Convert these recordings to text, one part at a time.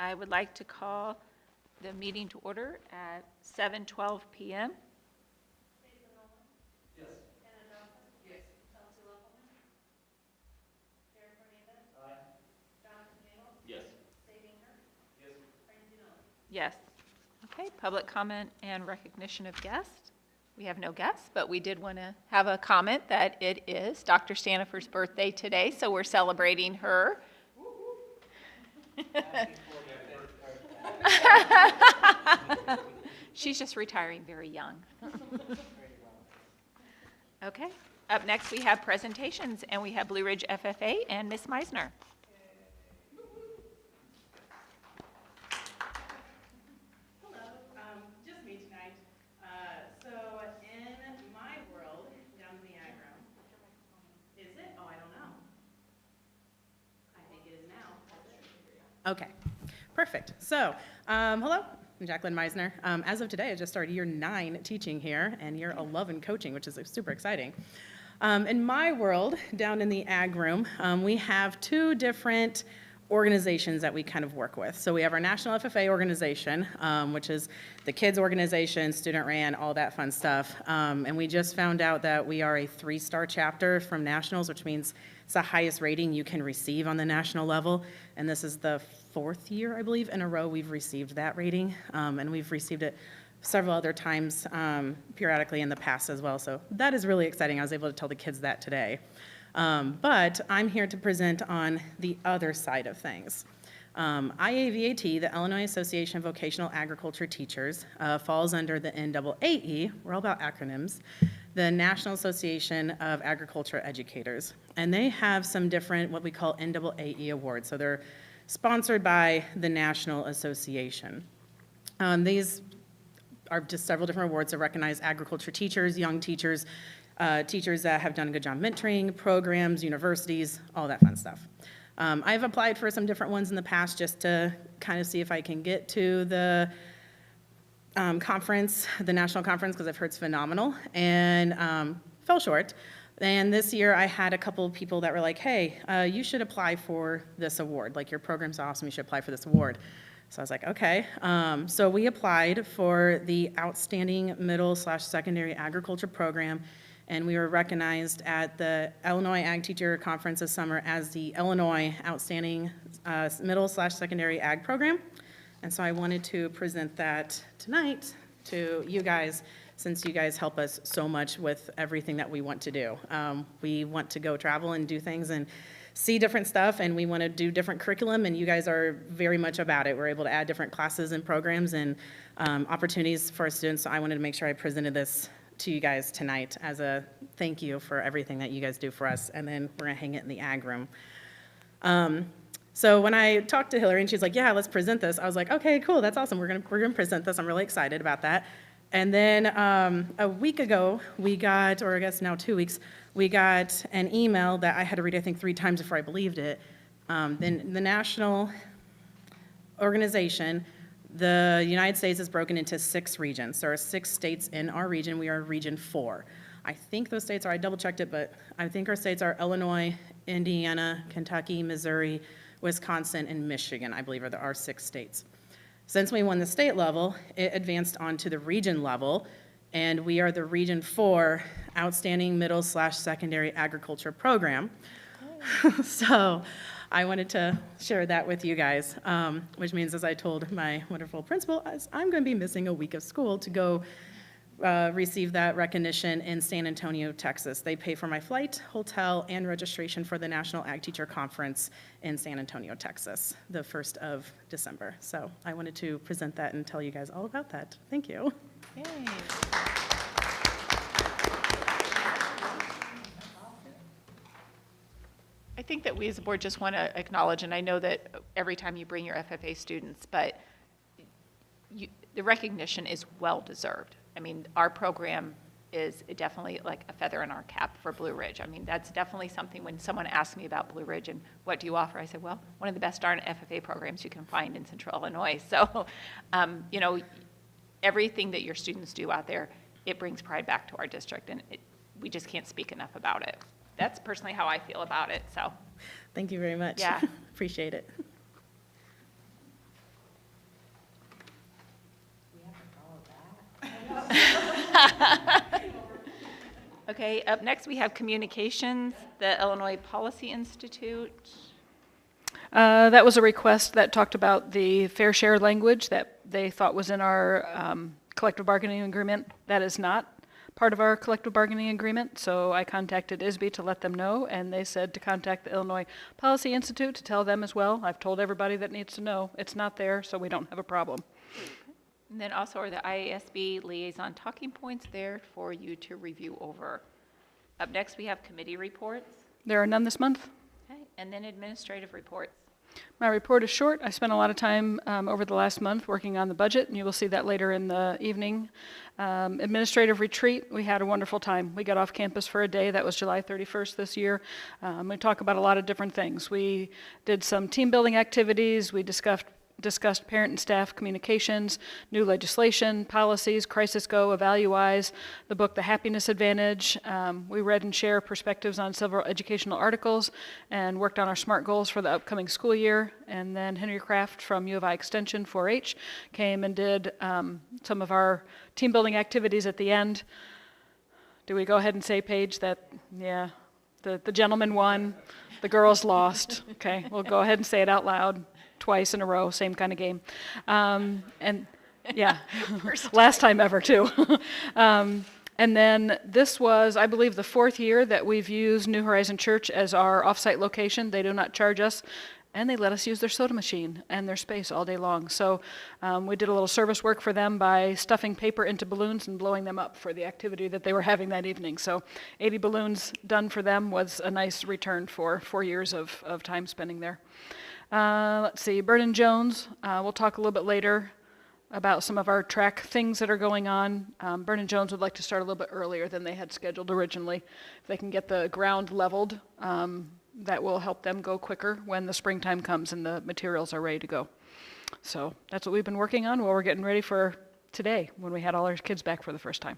I would like to call the meeting to order at 7:12 PM. Yes. Hannah Dawson? Yes. Chelsea Leppelman? Derek Hernandez? Aye. Jonathan Campbell? Yes. Dave Inger? Yes. Frank Dinelli? Yes. Okay, public comment and recognition of guests. We have no guests, but we did want to have a comment that it is Dr. Stanifer's birthday today, so we're celebrating her. She's just retiring very young. Okay, up next we have presentations, and we have Blue Ridge FFA and Ms. Meisner. Hello, just me tonight. So in my world, down in the ag room, is it? Oh, I don't know. I think it is now. Okay, perfect. So, hello, I'm Jacqueline Meisner. As of today, I just started year 9 teaching here and year 11 coaching, which is super exciting. In my world, down in the ag room, we have 2 different organizations that we kind of work with. So we have our National FFA organization, which is the kids organization, student ran, all that fun stuff. And we just found out that we are a 3-star chapter from nationals, which means it's the highest rating you can receive on the national level. And this is the 4th year, I believe, in a row we've received that rating. And we've received it several other times periodically in the past as well. So that is really exciting. I was able to tell the kids that today. But I'm here to present on the other side of things. IAVAT, the Illinois Association of Vocational Agriculture Teachers, falls under the NAAE, we're all about acronyms, the National Association of Agriculture Educators. And they have some different, what we call NAAE awards. So they're sponsored by the National Association. These are just several different awards that recognize agriculture teachers, young teachers, teachers that have done a good job mentoring, programs, universities, all that fun stuff. I've applied for some different ones in the past just to kind of see if I can get to the conference, the national conference, because I've heard it's phenomenal, and fell short. And this year I had a couple of people that were like, hey, you should apply for this award. Like, your program's awesome, you should apply for this award. So I was like, okay. So we applied for the Outstanding Middle/Secondary Agriculture Program, and we were recognized at the Illinois Ag Teacher Conference this summer as the Illinois Outstanding Middle/Secondary Ag Program. And so I wanted to present that tonight to you guys, since you guys help us so much with everything that we want to do. We want to go travel and do things and see different stuff, and we want to do different curriculum, and you guys are very much about it. We're able to add different classes and programs and opportunities for our students, so I wanted to make sure I presented this to you guys tonight as a thank you for everything that you guys do for us, and then we're going to hang it in the ag room. So when I talked to Hillary and she's like, yeah, let's present this, I was like, okay, cool, that's awesome. We're gonna present this. I'm really excited about that. And then a week ago, we got, or I guess now 2 weeks, we got an email that I had to read, I think, 3 times before I believed it. Then the national organization, the United States is broken into 6 regions. There are 6 states in our region. We are region 4. I think those states are, I double checked it, but I think our states are Illinois, Indiana, Kentucky, Missouri, Wisconsin, and Michigan, I believe are our 6 states. Since we won the state level, it advanced on to the region level, and we are the region 4 Outstanding Middle/Secondary Agriculture Program. So I wanted to share that with you guys, which means, as I told my wonderful principal, I'm going to be missing a week of school to go receive that recognition in San Antonio, Texas. They pay for my flight, hotel, and registration for the National Ag Teacher Conference in San Antonio, Texas, the 1st of December. So I wanted to present that and tell you guys all about that. Thank you. Yay. I think that we as a board just want to acknowledge, and I know that every time you bring your FFA students, but the recognition is well-deserved. I mean, our program is definitely like a feather in our cap for Blue Ridge. I mean, that's definitely something when someone asks me about Blue Ridge and what do you offer, I said, well, one of the best darn FFA programs you can find in Central Illinois. So, you know, everything that your students do out there, it brings pride back to our district, and we just can't speak enough about it. That's personally how I feel about it, so. Thank you very much. Yeah. Appreciate it. Okay, up next, we have communications, the Illinois Policy Institute. That was a request that talked about the fair share language that they thought was in our collective bargaining agreement. That is not part of our collective bargaining agreement, so I contacted ISB to let them know, and they said to contact the Illinois Policy Institute to tell them as well. I've told everybody that needs to know. It's not there, so we don't have a problem. And then also are the IASB liaison talking points there for you to review over. Up next, we have committee reports. There are none this month. Okay, and then administrative reports. My report is short. I spent a lot of time over the last month working on the budget, and you will see that later in the evening. Administrative retreat, we had a wonderful time. We got off campus for a day. That was July 31st this year. We talked about a lot of different things. We did some team building activities. We discussed parent and staff communications, new legislation, policies, Crisis Go, Evaluize, the book The Happiness Advantage. We read and share perspectives on several educational articles and worked on our SMART goals for the upcoming school year. And then Henry Kraft from U of I Extension 4-H came and did some of our team building activities at the end. Do we go ahead and say, Paige, that, yeah, the gentleman won, the girls lost? Okay, we'll go ahead and say it out loud. Twice in a row, same kind of game. And yeah, last time ever too. And then this was, I believe, the 4th year that we've used New Horizon Church as our offsite location. They do not charge us, and they let us use their soda machine and their space all day long. So we did a little service work for them by stuffing paper into balloons and blowing them up for the activity that they were having that evening. So 80 balloons done for them was a nice return for 4 years of time spending there. Let's see, Vernon Jones, we'll talk a little bit later about some of our track things that are going on. Vernon Jones would like to start a little bit earlier than they had scheduled originally. If they can get the ground leveled, that will help them go quicker when the springtime comes and the materials are ready to go. So that's what we've been working on while we're getting ready for today when we had all our kids back for the first time.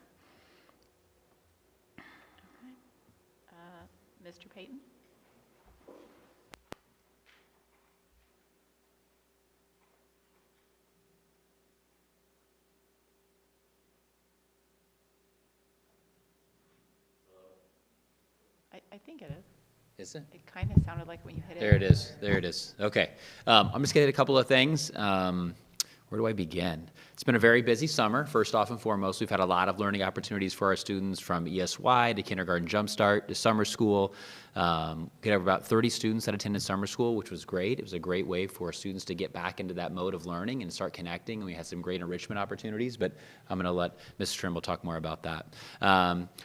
Mr. Payton? I think it is. Is it? It kind of sounded like when you hit it. There it is. There it is. Okay. I'm just going to hit a couple of things. Where do I begin? It's been a very busy summer. First off and foremost, we've had a lot of learning opportunities for our students, from ESY to Kindergarten Jumpstart to summer school. We had about 30 students that attended summer school, which was great. It was a great way for students to get back into that mode of learning and start connecting. And we had some great enrichment opportunities, but I'm going to let Mrs. Trimble talk more about that.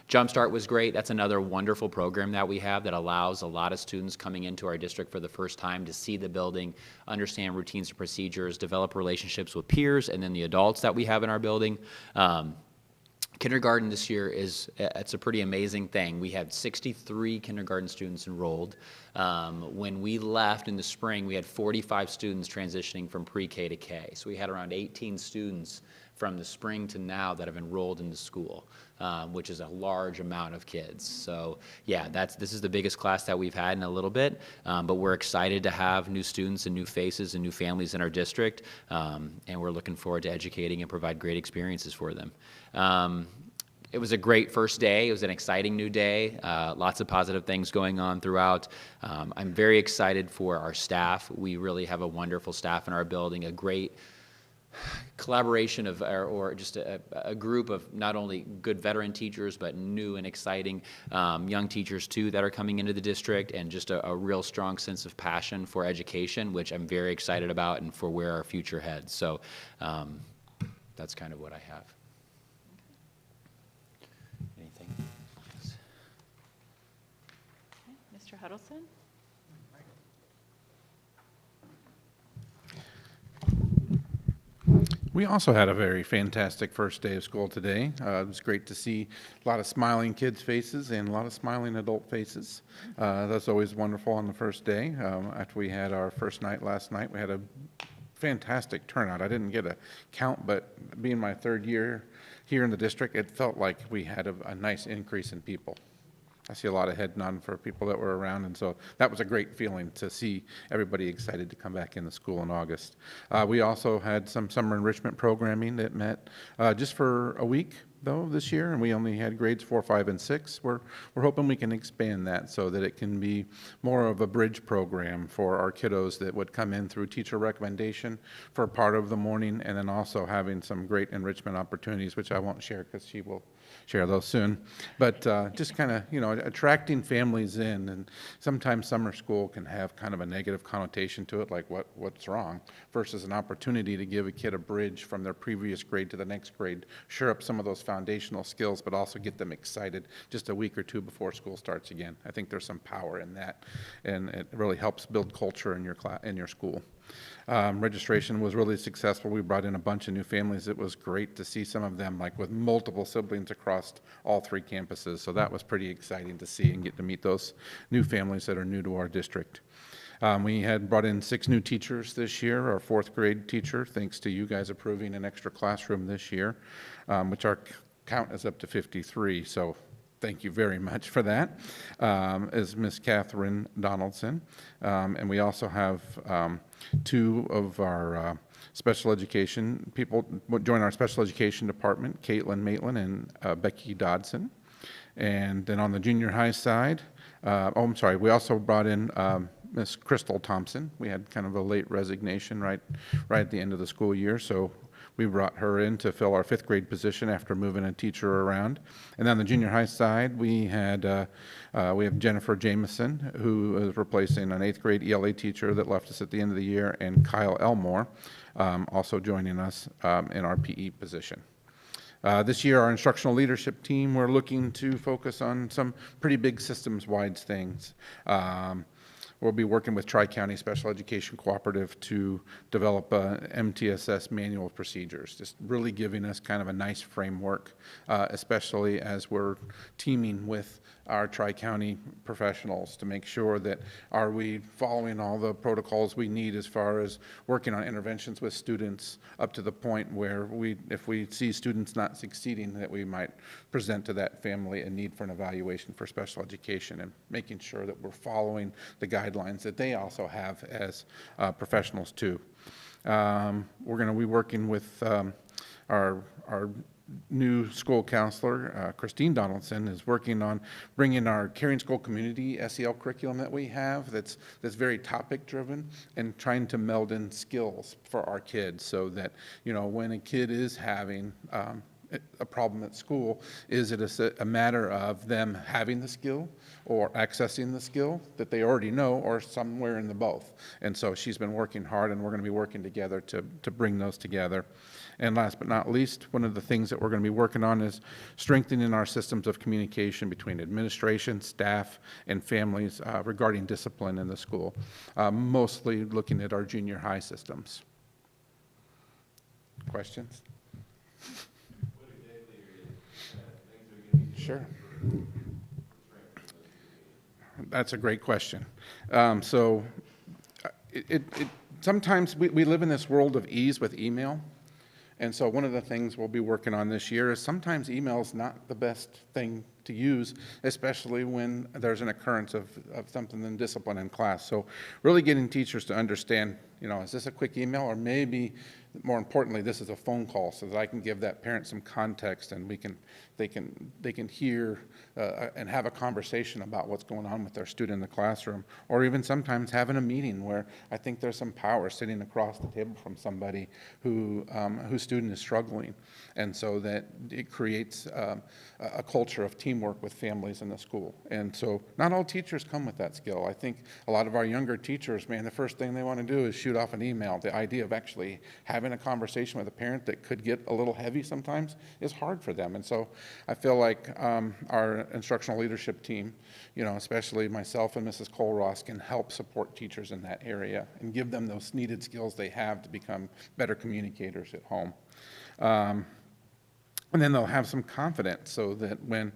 Jumpstart was great. That's another wonderful program that we have that allows a lot of students coming into our district for the first time to see the building, understand routines and procedures, develop relationships with peers, and then the adults that we have in our building. Kindergarten this year it's a pretty amazing thing. We had 63 kindergarten students enrolled. When we left in the spring, we had 45 students transitioning from pre-K to K. So we had around 18 students from the spring to now that have enrolled in the school, which is a large amount of kids. So yeah, this is the biggest class that we've had in a little bit, but we're excited to have new students and new faces and new families in our district, and we're looking forward to educating and provide great experiences for them. It was a great first day. It was an exciting new day. Lots of positive things going on throughout. I'm very excited for our staff. We really have a wonderful staff in our building, a great collaboration of, or just a group of not only good veteran teachers, but new and exciting young teachers too that are coming into the district, and just a real strong sense of passion for education, which I'm very excited about and for where our future heads. So that's kind of what I have. Anything else? Mr. Huddleston? We also had a very fantastic first day of school today. It was great to see a lot of smiling kids' faces and a lot of smiling adult faces. That's always wonderful on the first day. After we had our first night last night, we had a fantastic turnout. I didn't get a count, but being my third year here in the district, it felt like we had a nice increase in people. I see a lot of head nodding for people that were around, and so that was a great feeling to see everybody excited to come back into school in August. We also had some summer enrichment programming that met just for a week, though, this year, and we only had grades 4, 5, and 6. We're hoping we can expand that so that it can be more of a bridge program for our kiddos that would come in through teacher recommendation for part of the morning, and then also having some great enrichment opportunities, which I won't share because she will share those soon. But just kind of, attracting families in, and sometimes summer school can have kind of a negative connotation to it, like what's wrong, versus an opportunity to give a kid a bridge from their previous grade to the next grade, shore up some of those foundational skills, but also get them excited just a week or two before school starts again. I think there's some power in that, and it really helps build culture in your school. Registration was really successful. We brought in a bunch of new families. It was great to see some of them like with multiple siblings across all 3 campuses. So that was pretty exciting to see and get to meet those new families that are new to our district. We had brought in 6 new teachers this year, our 4th grade teacher, thanks to you guys approving an extra classroom this year, which our count is up to 53. So thank you very much for that, is Miss Catherine Donaldson. And we also have 2 of our special education people join our special education department, Caitlin Maitland and Becky Dodson. And then on the junior high side, we also brought in Miss Crystal Thompson. We had kind of a late resignation right at the end of the school year, so we brought her in to fill our 5th grade position after moving a teacher around. And on the junior high side, we have Jennifer Jameson, who is replacing an 8th grade ELA teacher that left us at the end of the year, and Kyle Elmore, also joining us in our PE position. This year, our instructional leadership team, we're looking to focus on some pretty big systems-wide things. We'll be working with Tri-County Special Education Cooperative to develop MTSS manual procedures, just really giving us kind of a nice framework, especially as we're teaming with our Tri-County professionals to make sure that are we following all the protocols we need as far as working on interventions with students up to the point where if we see students not succeeding, that we might present to that family a need for an evaluation for special education, and making sure that we're following the guidelines that they also have as professionals too. We're going to be working with our new school counselor, Christine Donaldson, is working on bringing our Caring School Community SEL curriculum that we have that's very topic driven, and trying to meld in skills for our kids so that, when a kid is having a problem at school, is it a matter of them having the skill or accessing the skill that they already know, or somewhere in the both? And so she's been working hard, and we're going to be working together to bring those together. And last but not least, one of the things that we're going to be working on is strengthening our systems of communication between administration, staff, and families regarding discipline in the school, mostly looking at our junior high systems. Questions? Sure. That's a great question. Sometimes we live in this world of ease with email. And so one of the things we'll be working on this year is sometimes email is not the best thing to use, especially when there's an occurrence of something in discipline in class. So really getting teachers to understand, is this a quick email, or maybe more importantly, this is a phone call, so that I can give that parent some context, and they can hear and have a conversation about what's going on with their student in the classroom, or even sometimes having a meeting where I think there's some power sitting across the table from somebody whose student is struggling, and so that it creates a culture of teamwork with families in the school. And so not all teachers come with that skill. I think a lot of our younger teachers, the first thing they want to do is shoot off an email. The idea of actually having a conversation with a parent that could get a little heavy sometimes is hard for them. And so I feel like our instructional leadership team, especially myself and Mrs. Cole-Ross, can help support teachers in that area and give them those needed skills they have to become better communicators at home. And then they'll have some confidence, so that when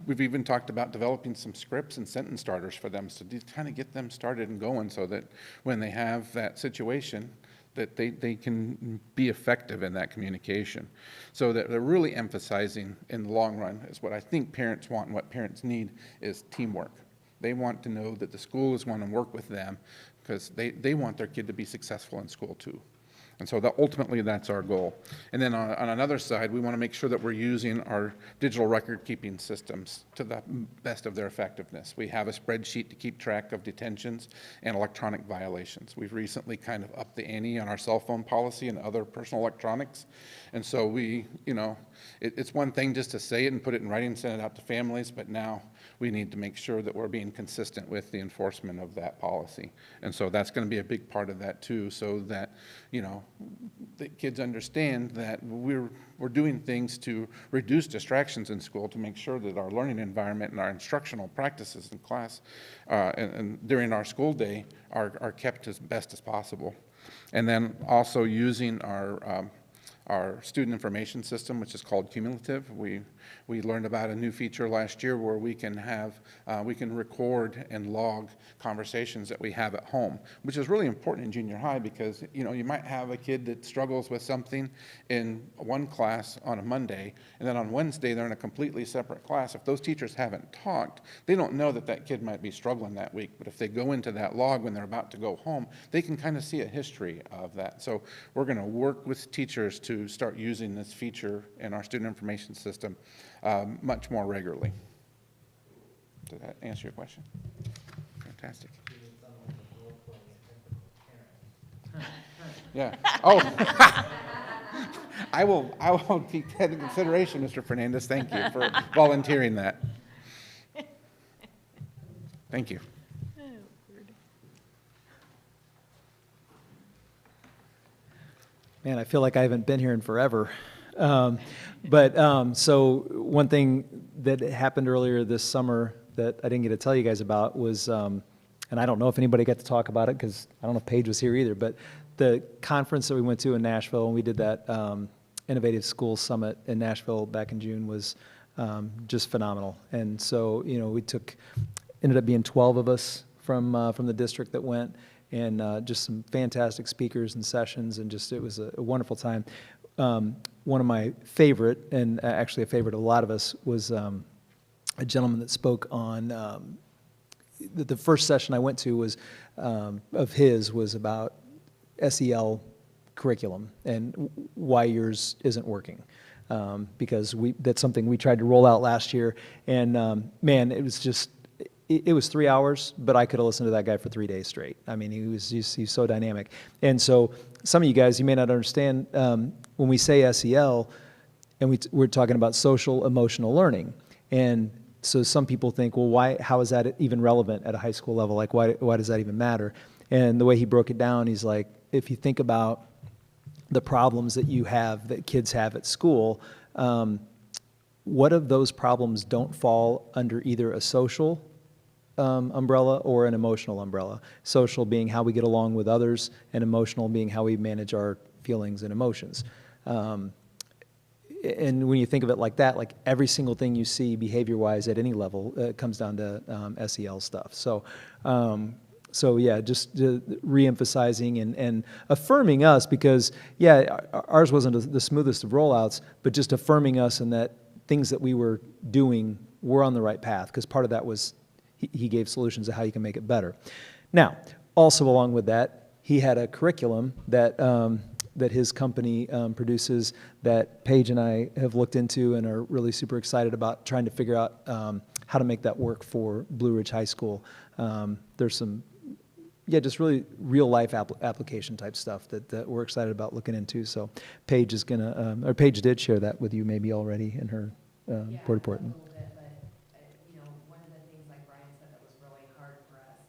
we've even talked about developing some scripts and sentence starters for them, so to kind of get them started and going, so that when they have that situation, that they can be effective in that communication. So that they're really emphasizing in the long run is what I think parents want, and what parents need is teamwork. They want to know that the school is going to work with them, because they want their kid to be successful in school too. And so that ultimately, that's our goal. And then on another side, we want to make sure that we're using our digital record-keeping systems to the best of their effectiveness. We have a spreadsheet to keep track of detentions and electronic violations. We've recently kind of upped the ante on our cell phone policy and other personal electronics. And so it's one thing just to say it and put it in writing and send it out to families, but now we need to make sure that we're being consistent with the enforcement of that policy. And so that's going to be a big part of that too, so that, the kids understand that we're doing things to reduce distractions in school to make sure that our learning environment and our instructional practices in class and during our school day are kept as best as possible. And then also using our student information system, which is called Cumulative. We learned about a new feature last year where we can record and log conversations that we have at home, which is really important in junior high because, you might have a kid that struggles with something in one class on a Monday, and then on Wednesday they're in a completely separate class. If those teachers haven't talked, they don't know that that kid might be struggling that week, but if they go into that log when they're about to go home, they can kind of see a history of that. So we're going to work with teachers to start using this feature in our student information system much more regularly. Did that answer your question? Fantastic. Yeah. Oh. I will take that into consideration, Mr. Fernandez. Thank you for volunteering that. Thank you. Man, I feel like I haven't been here in forever. So one thing that happened earlier this summer that I didn't get to tell you guys about was, and I don't know if anybody got to talk about it because I don't know if Paige was here either, but the conference that we went to in Nashville, and we did that Innovative Schools Summit in Nashville back in June, was just phenomenal. And so, ended up being 12 of us from the district that went, and just some fantastic speakers and sessions, and it was a wonderful time. One of my favorite, and actually a favorite of a lot of us, was a gentleman that spoke on, the first session I went to was about SEL curriculum and why yours isn't working. Because that's something we tried to roll out last year, and man, it was 3 hours, but I could have listened to that guy for 3 days straight. I mean, he's so dynamic. And so some of you guys, you may not understand, when we say SEL, and we're talking about social emotional learning. And so some people think, well, how is that even relevant at a high school level? Like, why does that even matter? And the way he broke it down, he's like, if you think about the problems that kids have at school, what of those problems don't fall under either a social umbrella or an emotional umbrella? Social being how we get along with others, and emotional being how we manage our feelings and emotions. And when you think of it like that, like every single thing you see behavior-wise at any level comes down to SEL stuff. So yeah, just re-emphasizing and affirming us, because yeah, ours wasn't the smoothest of rollouts, but just affirming us in that things that we were doing were on the right path, because part of that was he gave solutions to how you can make it better. Now, also along with that, he had a curriculum that his company produces that Paige and I have looked into and are really super excited about trying to figure out how to make that work for Blue Ridge High School. There's some, just really real life application type stuff that we're excited about looking into. So Paige is gonna, or Paige did share that with you maybe already in her board report. A little bit, but one of the things, like Brian said, that was really hard for us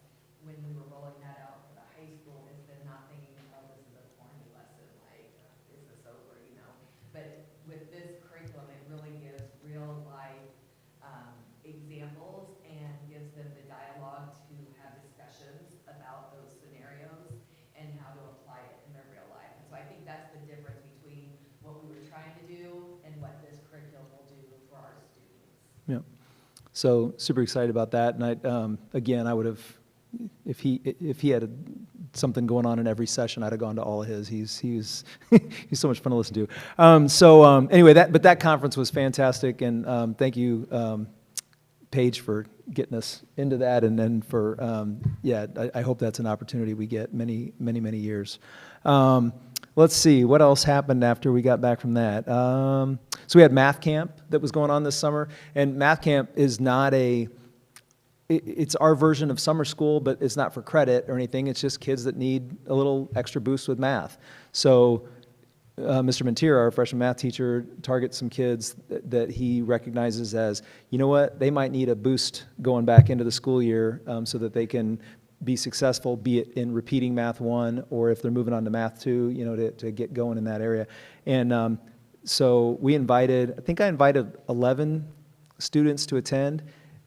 when we were rolling that out for the high school is then not thinking, oh, this is a corny lesson, like, is this over, But with this curriculum, it really gives real life examples and gives them the dialogue to have discussions about those scenarios and how to apply it in their real life. And so I think that's the difference between what we were trying to do and what this curriculum will do for our students. Yeah. So super excited about that. And I would have, if he had something going on in every session, I'd have gone to all of his. He's so much fun to listen to. Anyway, that conference was fantastic, and thank you, Paige, for getting us into that, and then for I hope that's an opportunity we get many years. let's see, what else happened after we got back from that? So we had math camp that was going on this summer, and math camp is not it's our version of summer school, but it's not for credit or anything. It's just kids that need a little extra boost with math. So Mr. Mentira, our freshman math teacher, targets some kids that he recognizes as, you know what, they might need a boost going back into the school year so that they can be successful, be it in repeating Math 1 or if they're moving on to Math 2, you know, to get going in that area. And so I think I invited 11 students to attend,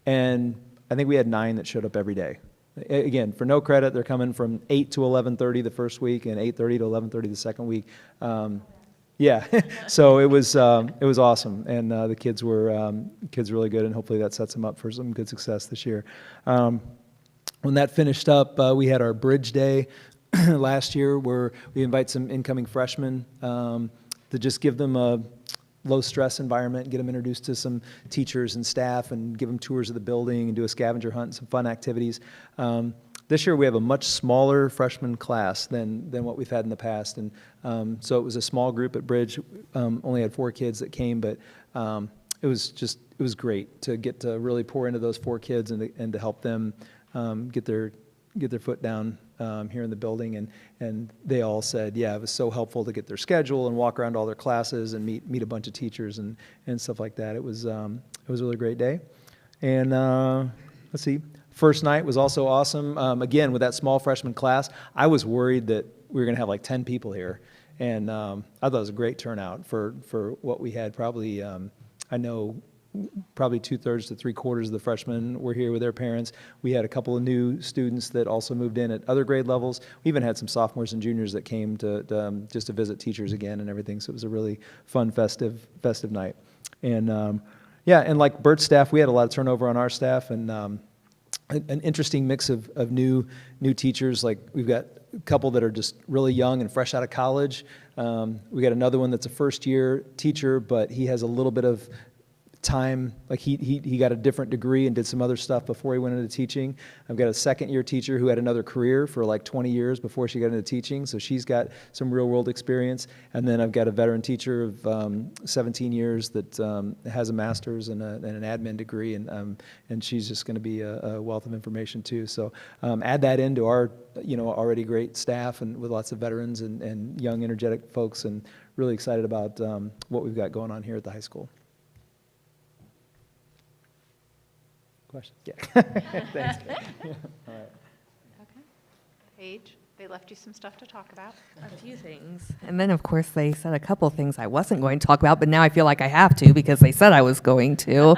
and I think we had 9 that showed up every day. Again, for no credit, they're coming from 8 to 11:30 the first week and 8:30 to 11:30 the second week. Yeah, so it was awesome, and the kids were really good, and hopefully that sets them up for some good success this year. When that finished up, we had our Bridge Day last year, where we invite some incoming freshmen to just give them a low-stress environment, get them introduced to some teachers and staff, and give them tours of the building and do a scavenger hunt and some fun activities. This year we have a much smaller freshman class than what we've had in the past, and so it was a small group at Bridge. Only had 4 kids that came, but it was great to get to really pour into those 4 kids and to help them get their foot down here in the building, and they all said, yeah, it was so helpful to get their schedule and walk around all their classes and meet a bunch of teachers and stuff like that. It was a really great day. And let's see, first night was also awesome. Again, with that small freshman class, I was worried that we were going to have like 10 people here, and I thought it was a great turnout for what we had. Probably, I know, probably 2/3 to 3/4 of the freshmen were here with their parents. We had a couple of new students that also moved in at other grade levels. We even had some sophomores and juniors that came to just to visit teachers again and everything. So it was a really fun, festive night. And yeah, and like Bert's staff, we had a lot of turnover on our staff, and an interesting mix of new teachers. Like we've got a couple that are just really young and fresh out of college. We got another one that's a first-year teacher, but he has a little bit of time, like he got a different degree and did some other stuff before he went into teaching. I've got a second-year teacher who had another career for like 20 years before she got into teaching, so she's got some real-world experience. And then I've got a veteran teacher of 17 years that has a master's and an admin degree, and she's just going to be a wealth of information too. So add that into our already great staff and with lots of veterans and young, energetic folks, and really excited about what we've got going on here at the high school. Questions? Yeah. Thanks. Yeah. All right. Okay. Paige, they left you some stuff to talk about. A few things. And then, of course, they said a couple things I wasn't going to talk about, but now I feel like I have to because they said I was going to.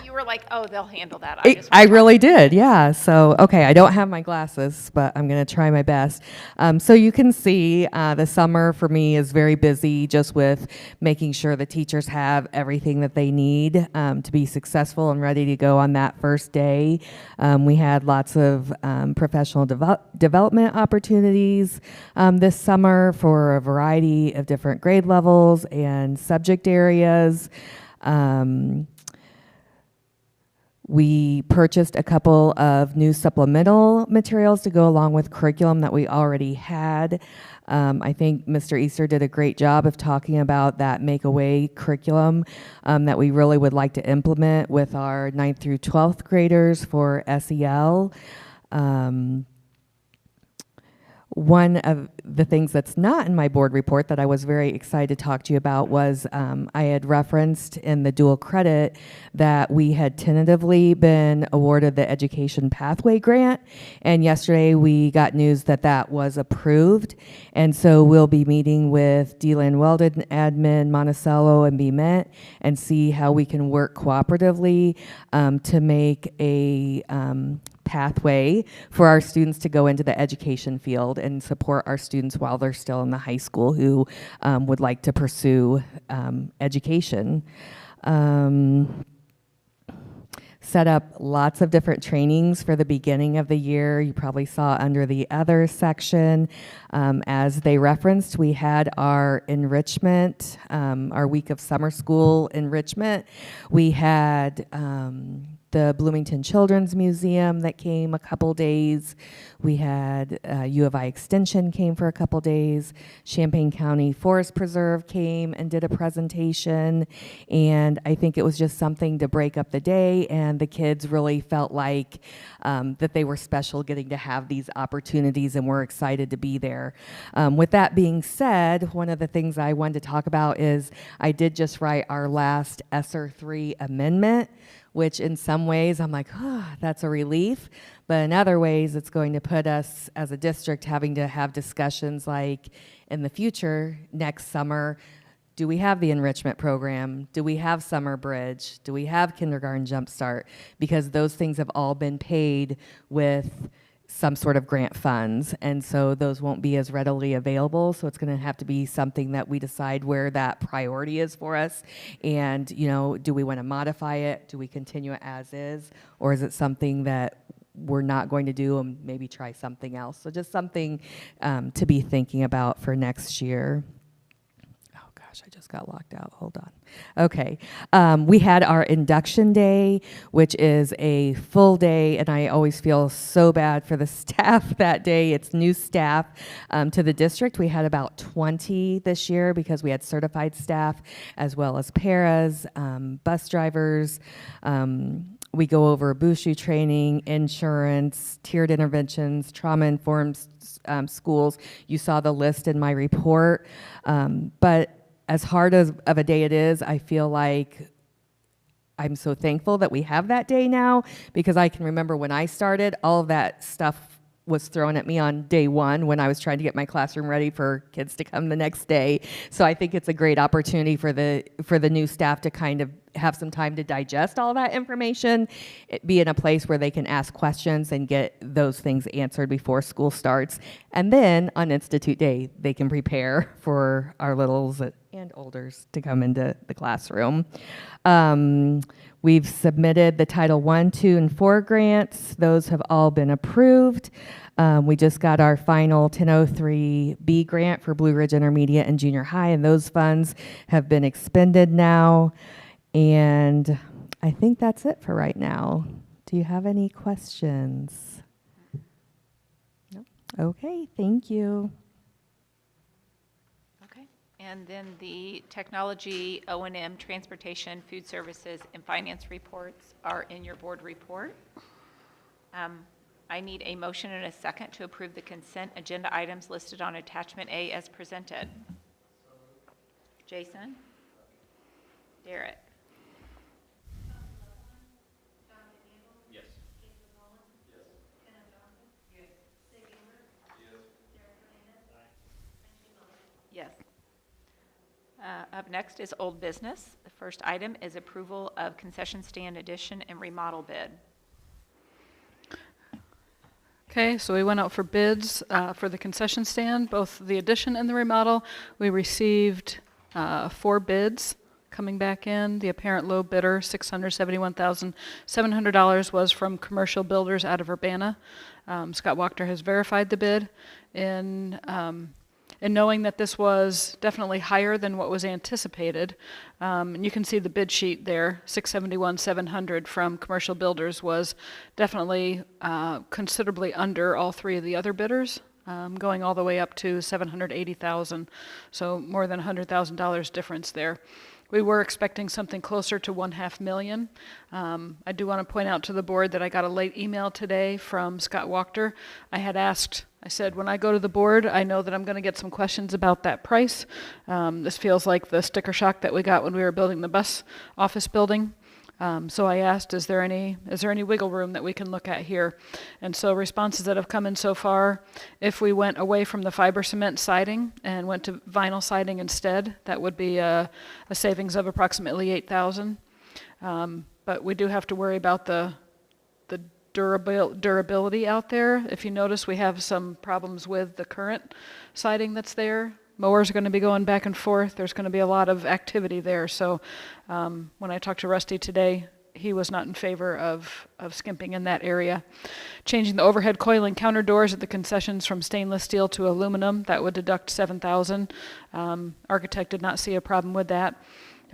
You were like, oh, they'll handle that. I really did, yeah. So, okay, I don't have my glasses, but I'm going to try my best. So you can see the summer for me is very busy just with making sure the teachers have everything that they need to be successful and ready to go on that first day. We had lots of professional development opportunities this summer for a variety of different grade levels and subject areas. We purchased a couple of new supplemental materials to go along with curriculum that we already had. I think Mr. Easter did a great job of talking about that Make a Way curriculum that we really would like to implement with our 9th through 12th graders for SEL. One of the things that's not in my board report that I was very excited to talk to you about was I had referenced in the dual credit that we had tentatively been awarded the Education Pathway Grant, and yesterday we got news that that was approved, and so we'll be meeting with DeLand Weldon, Admin, Monticello, and BMET and see how we can work cooperatively to make a pathway for our students to go into the education field and support our students while they're still in the high school who would like to pursue education. Set up lots of different trainings for the beginning of the year. You probably saw under the other section. As they referenced, we had our enrichment, our week of summer school enrichment. We had the Bloomington Children's Museum that came a couple days. We had U of I Extension came for a couple days. Champaign County Forest Preserve came and did a presentation. And I think it was just something to break up the day, and the kids really felt like that they were special getting to have these opportunities, and we're excited to be there. With that being said, one of the things I wanted to talk about is I did just write our last ESSER 3 amendment, which in some ways I'm like, oh, that's a relief. But in other ways, it's going to put us as a district having to have discussions like in the future, next summer, do we have the enrichment program? Do we have Summer Bridge? Do we have Kindergarten Jumpstart? Because those things have all been paid with some sort of grant funds, and so those won't be as readily available. So it's going to have to be something that we decide where that priority is for us. And, you know, do we want to modify it? Do we continue it as is? Or is it something that we're not going to do and maybe try something else? So just something to be thinking about for next year. Oh gosh, I just got locked out. Hold on. Okay. We had our induction day, which is a full day, and I always feel so bad for the staff that day. It's new staff to the district. We had about 20 this year because we had certified staff as well as paras, bus drivers. We go over BUSHU training, insurance, tiered interventions, trauma-informed schools. You saw the list in my report. But as hard of a day it is, I feel like I'm so thankful that we have that day now, because I can remember when I started, all of that stuff was thrown at me on day one when I was trying to get my classroom ready for kids to come the next day. So I think it's a great opportunity for the new staff to kind of have some time to digest all that information, be in a place where they can ask questions and get those things answered before school starts. And then on Institute Day, they can prepare for our littles and olders to come into the classroom. We've submitted the Title I, II, and IV grants. Those have all been approved. We just got our final 1003B grant for Blue Ridge Intermediate and Junior High, and those funds have been expended now. And I think that's it for right now. Do you have any questions? No? Okay, thank you. Okay. And then the technology, O&M, transportation, food services, and finance reports are in your board report. I need a motion and a second to approve the consent agenda items listed on attachment A as presented. Jason? Derek? Yes. Up next is old business. The first item is approval of concession stand addition and remodel bid. Okay, so we went out for bids for the concession stand, both the addition and the remodel. We received 4 bids coming back in. The apparent low bidder, $671,700, was from Commercial Builders out of Urbana. Scott Wachter has verified the bid. And knowing that this was definitely higher than what was anticipated, and you can see the bid sheet there, $671,700 from Commercial Builders was definitely considerably under all 3 of the other bidders, going all the way up to $780,000, so more than $100,000 difference there. We were expecting something closer to $500,000. I do want to point out to the board that I got a late email today from Scott Wachter. I said, when I go to the board, I know that I'm going to get some questions about that price. This feels like the sticker shock that we got when we were building the bus office building. So I asked, is there any wiggle room that we can look at here? And so responses that have come in so far, if we went away from the fiber cement siding and went to vinyl siding instead, that would be a savings of approximately $8,000. But we do have to worry about the durability out there. If you notice, we have some problems with the current siding that's there. Mowers are going to be going back and forth. There's going to be a lot of activity there. So when I talked to Rusty today, he was not in favor of skimping in that area. Changing the overhead coiling counter doors at the concessions from stainless steel to aluminum, that would deduct $7,000. Architect did not see a problem with that.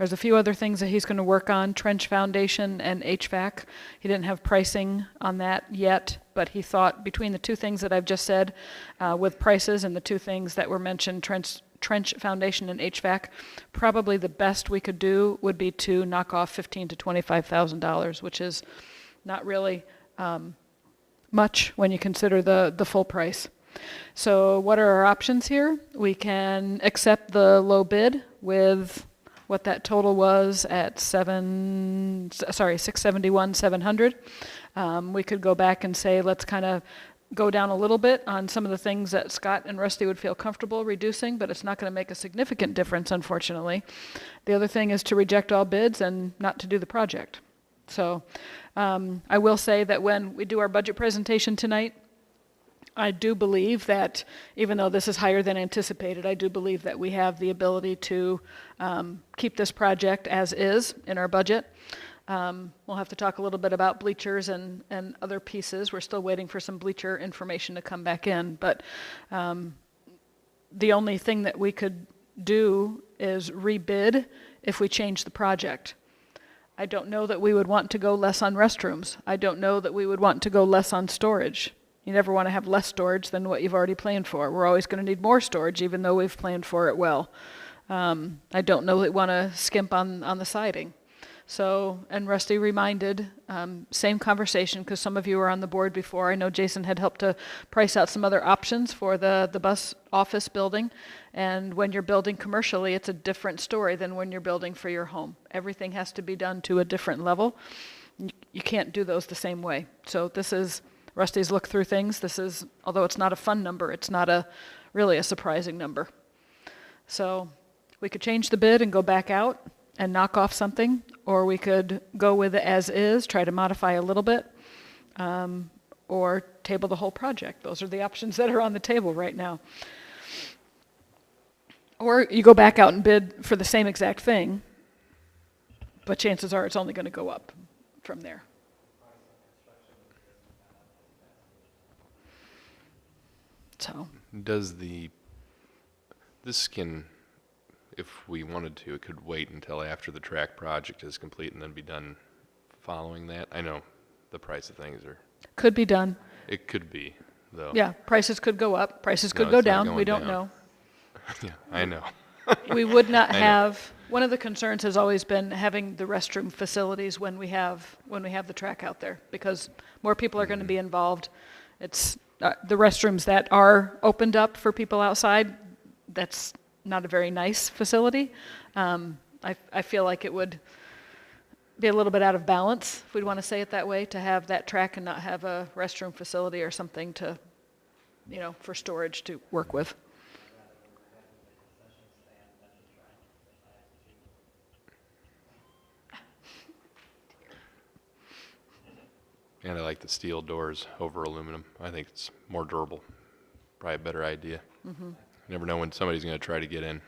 There's a few other things that he's going to work on, trench foundation and HVAC. He didn't have pricing on that yet, but he thought between the two things that I've just said, with prices and the two things that were mentioned, trench foundation and HVAC, probably the best we could do would be to knock off $15,000 to $25,000, which is not really much when you consider the full price. So what are our options here? We can accept the low bid with what that total was at $671,700. We could go back and say, let's kind of go down a little bit on some of the things that Scott and Rusty would feel comfortable reducing, but it's not going to make a significant difference, unfortunately. The other thing is to reject all bids and not to do the project. So I will say that when we do our budget presentation tonight, I do believe that, even though this is higher than anticipated, I do believe that we have the ability to keep this project as is in our budget. We'll have to talk a little bit about bleachers and other pieces. We're still waiting for some bleacher information to come back in, but the only thing that we could do is rebid if we change the project. I don't know that we would want to go less on restrooms. I don't know that we would want to go less on storage. You never want to have less storage than what you've already planned for. We're always going to need more storage, even though we've planned for it well. I don't know that we want to skimp on the siding. So, and Rusty reminded, same conversation, because some of you were on the board before. I know Jason had helped to price out some other options for the bus office building. And when you're building commercially, it's a different story than when you're building for your home. Everything has to be done to a different level. You can't do those the same way. So this is Rusty's looked through things. This is, although it's not a fun number, it's not really a surprising number. So we could change the bid and go back out and knock off something, or we could go with it as is, try to modify a little bit, or table the whole project. Those are the options that are on the table right now. Or you go back out and bid for the same exact thing, but chances are it's only going to go up from there. So, this can, if we wanted to, it could wait until after the track project is complete and then be done following that? I know the price of things are... Could be done. It could be, though. Yeah, prices could go up, prices could No, go it's not down, going we don't down. know. Yeah, I know. We would not I know. have, one of the concerns has always been having the restroom facilities when we have the track out there, because more people are going to be involved. It's the restrooms that are opened up for people outside, that's not a very nice facility. I feel like it would be a little bit out of balance, if we'd want to say it that way, to have that track and not have a restroom facility or something to, for storage to work with. And I like the steel doors over aluminum. I think it's more durable. Probably a better idea. Mm-hmm. You never know when somebody's going to try to get in.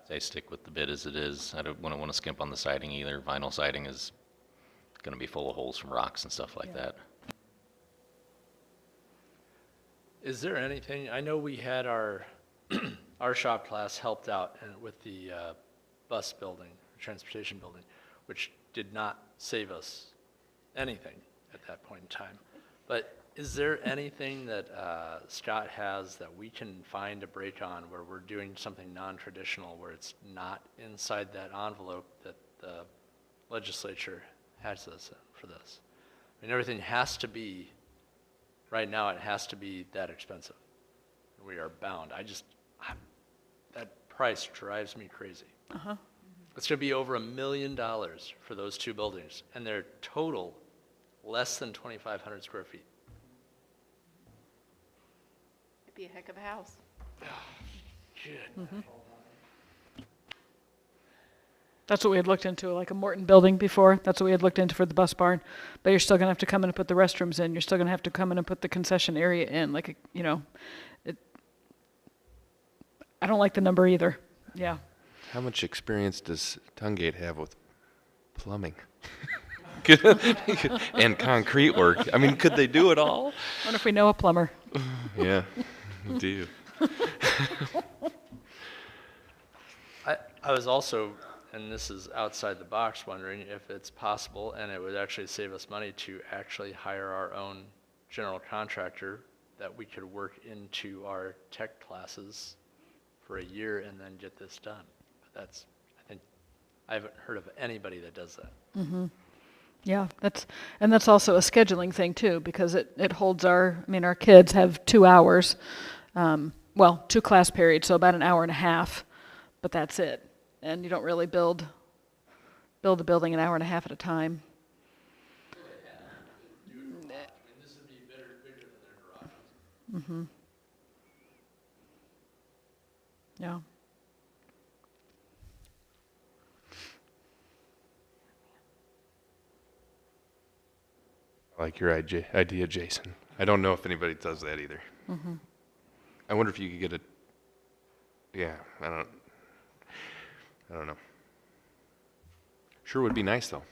Say stick with the bid as it is. I don't want to skimp on the siding either. Vinyl siding is going to be full of holes from rocks and stuff like that. Is there anything, I know we had our, our shop class helped out with the bus building, transportation building, which did not save us anything at that point in time. But is there anything that Scott has that we can find a break on where we're doing something non-traditional, where it's not inside that envelope that the legislature has us for this? I mean, everything has to be, right now it has to be that expensive. We are bound. That price drives me crazy. Uh-huh. It's going to be over $1 million for those two buildings, and they're total less than 2,500 square feet. It'd be a heck of a house. Good. Mm-hmm. That's what we had looked into, like a Morton building before. That's what we had looked into for the bus barn. But you're still going to have to come in and put the restrooms in. You're still going to have to come in and put the concession area in. I don't like the number either. Yeah. How much experience does Tungate have with plumbing? And concrete work? I mean, could they do it all? I wonder if we know a plumber. Yeah, do. I was also, and this is outside the box, wondering if it's possible, and it would actually save us money to actually hire our own general contractor that we could work into our tech classes for a year and then get this done. But that's, I think, I haven't heard of anybody that does that. Yeah, that's also a scheduling thing too, because it holds our kids have 2 hours, 2 class periods, so about an hour and a half, but that's it. And you don't really build a building an hour and a half at a time. This would be bigger than their garages. Yeah. I like your idea, Jason. I don't know if anybody does that either. I wonder if you could get yeah, I don't know. Sure would be nice though.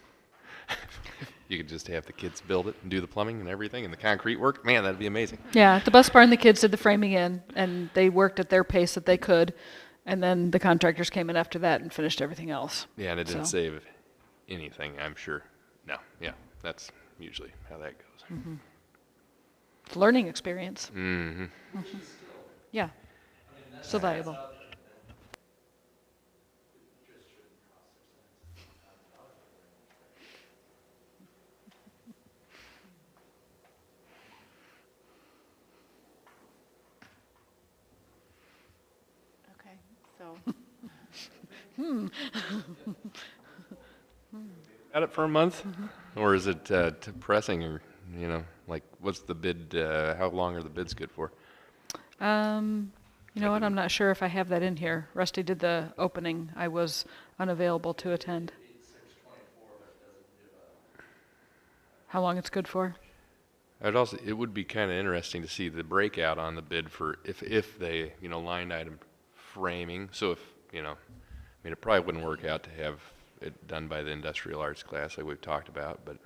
You could just have the kids build it and do the plumbing and everything and the concrete work. Man, that'd be amazing. Yeah, at the bus barn, the kids did the framing in, and they worked at their pace that they could, and then the contractors came in after that and finished everything else. Yeah, and it didn't So. save anything, I'm sure. No, yeah, that's usually how that goes. It's a learning experience. Mm-hmm. Yeah, still valuable. Okay, so, Got it for a month? Or is it pressing or, like, what's the bid, how long are the bids good for? You know what, I'm not sure if I have that in here. Rusty did the opening. I was unavailable to attend. How long it's good for? It would be kind of interesting to see the breakout on the bid for if they, line item framing. So if, it probably wouldn't work out to have it done by the industrial arts class like we've talked about, but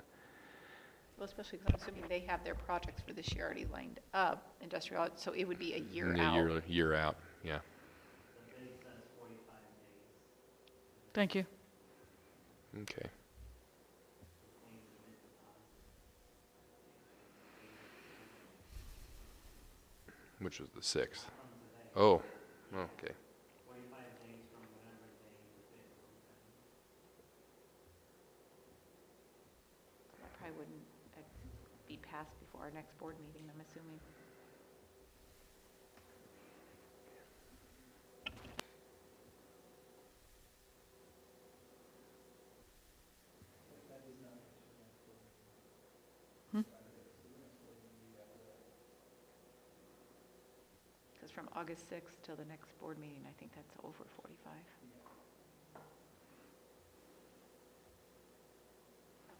well, especially because I'm assuming they have their projects for this year already lined up, industrial, so it would be a year out. year out, yeah. Thank you. Okay. Which was the 6th. Oh, okay. That probably wouldn't be passed before our next board meeting, I'm assuming. Because from August 6th till the next board meeting, I think that's over 45.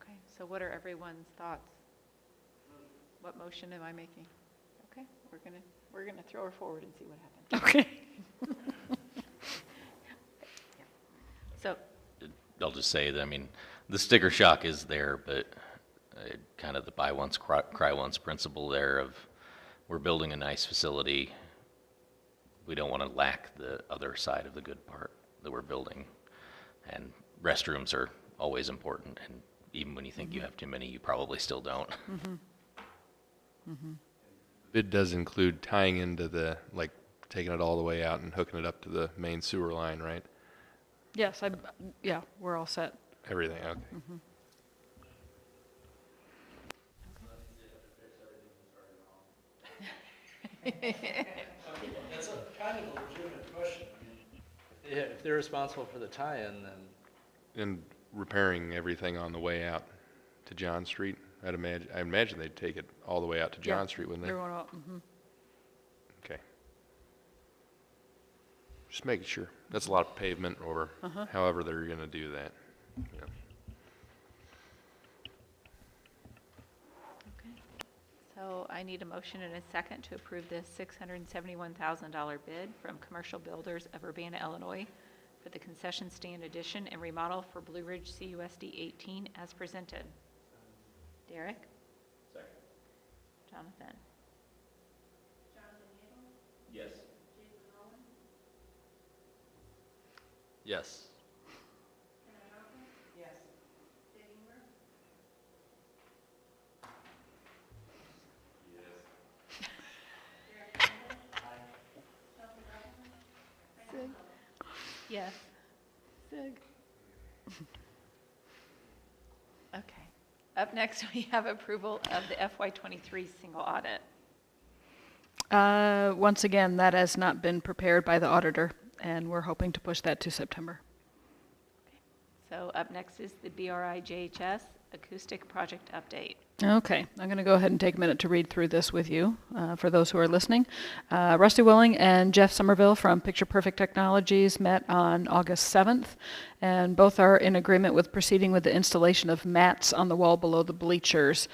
Okay, so what are everyone's thoughts? What motion am I making? Okay, we're gonna throw her forward and see what happens. Okay. So, I'll just say that, the sticker shock is there, but kind of the buy once, cry once principle there of we're building a nice facility. We don't want to lack the other side of the good part that we're building. And restrooms are always important, and even when you think you have too many, you probably still don't. Bid does include tying into taking it all the way out and hooking it up to the main sewer line, right? Yes, yeah, we're all set. Everything, okay. That's kind of a legitimate question. Yeah, if they're responsible for the tie-in, then And repairing everything on the way out to John Street. I imagine they'd take it all the way out to Yeah, John Street, wouldn't they? everyone all, Okay. Just making sure. That's a lot of pavement or however they're going to do that. Yeah. okay. So I need a motion and a second to approve the $671,000 bid from Commercial Builders of Urbana, Illinois for the concession stand addition and remodel for Blue Ridge CUSD 18 as presented. Derek? Second. Jonathan? Jonathan Gable, Yes. Yes. Sig? Yes. Sig? Okay. Up next, we have approval of the FY23 single audit. Once again, that has not been prepared by the auditor, and we're hoping to push that to September. So up next is the BRI JHS acoustic project update. Okay, I'm going to go ahead and take a minute to read through this with you, for those who are listening. Rusty Willing and Jeff Somerville from Picture Perfect Technologies met on August 7th, and both are in agreement with proceeding with the installation of mats on the wall below the bleachers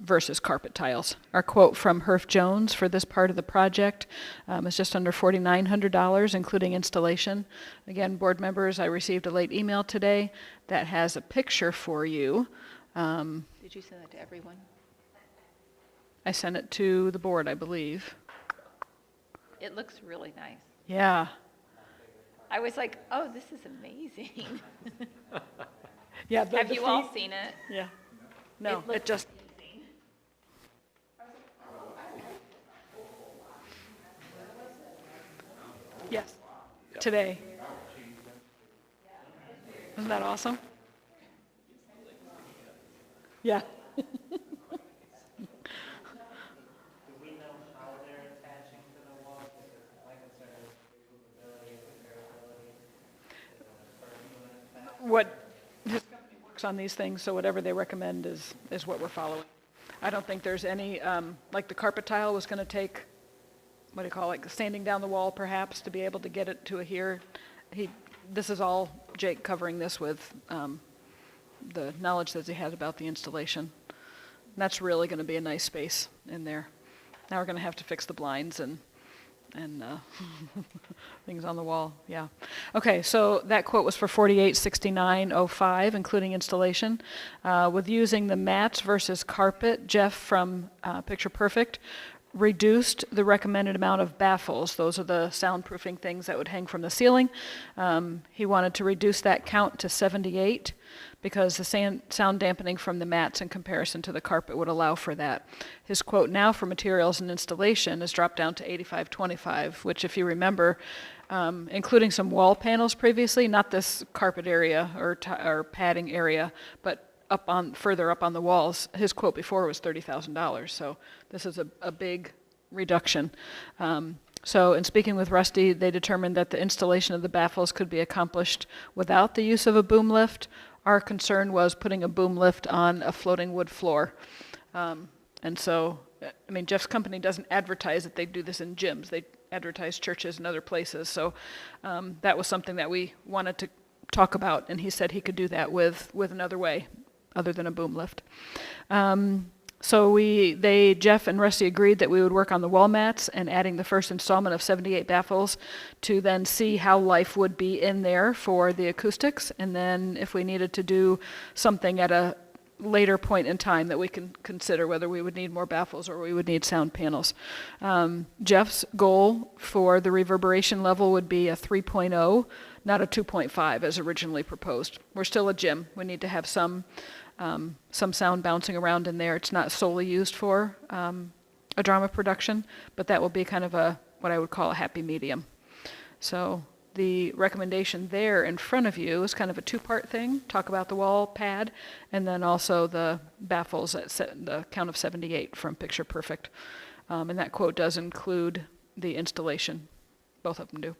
versus carpet tiles. Our quote from Herff Jones for this part of the project is just under $4,900, including installation. Again, board members, I received a late email today that has a picture for you. Did you send that to everyone? I sent it to the board, I believe. It looks really nice. Yeah. I was like, oh, this is amazing. Yeah. Have you all seen it? Yeah. No, It looks it just, amazing. yes, today. Isn't that awesome? Yeah. What, his company works on these things, so whatever they recommend is what we're following. I don't think there's any, like the carpet tile was gonna take, what do you call it, sanding down the wall perhaps to be able to get it to a here. This is all Jake covering this with, the knowledge that he has about the installation. And that's really gonna be a nice space in there. Now we're gonna have to fix the blinds and things on the wall, yeah. Okay, so that quote was for $4869.05, including installation. With using the mats versus carpet, Jeff from Picture Perfect reduced the recommended amount of baffles. Those are the soundproofing things that would hang from the ceiling. He wanted to reduce that count to 78 because the sound dampening from the mats in comparison to the carpet would allow for that. His quote now for materials and installation is dropped down to $85.25, which if you remember, including some wall panels previously, not this carpet area or padding area, but further up on the walls, his quote before was $30,000. So this is a big reduction. So in speaking with Rusty, they determined that the installation of the baffles could be accomplished without the use of a boom lift. Our concern was putting a boom lift on a floating wood floor. And so, I mean, Jeff's company doesn't advertise that they do this in gyms. They advertise churches and other places. So that was something that we wanted to talk about, and he said he could do that with another way other than a boom lift. So Jeff and Rusty agreed that we would work on the wall mats and adding the first installment of 78 baffles to then see how life would be in there for the acoustics. And then if we needed to do something at a later point in time that we can consider whether we would need more baffles or we would need sound panels. Jeff's goal for the reverberation level would be a 3.0, not a 2.5 as originally proposed. We're still a gym. We need to have some sound bouncing around in there. It's not solely used for a drama production, but that will be kind of what I would call a happy medium. So the recommendation there in front of you is kind of a two-part thing. Talk about the wall pad, and then also the baffles at the count of 78 from Picture Perfect. And that quote does include the installation. Both of them do.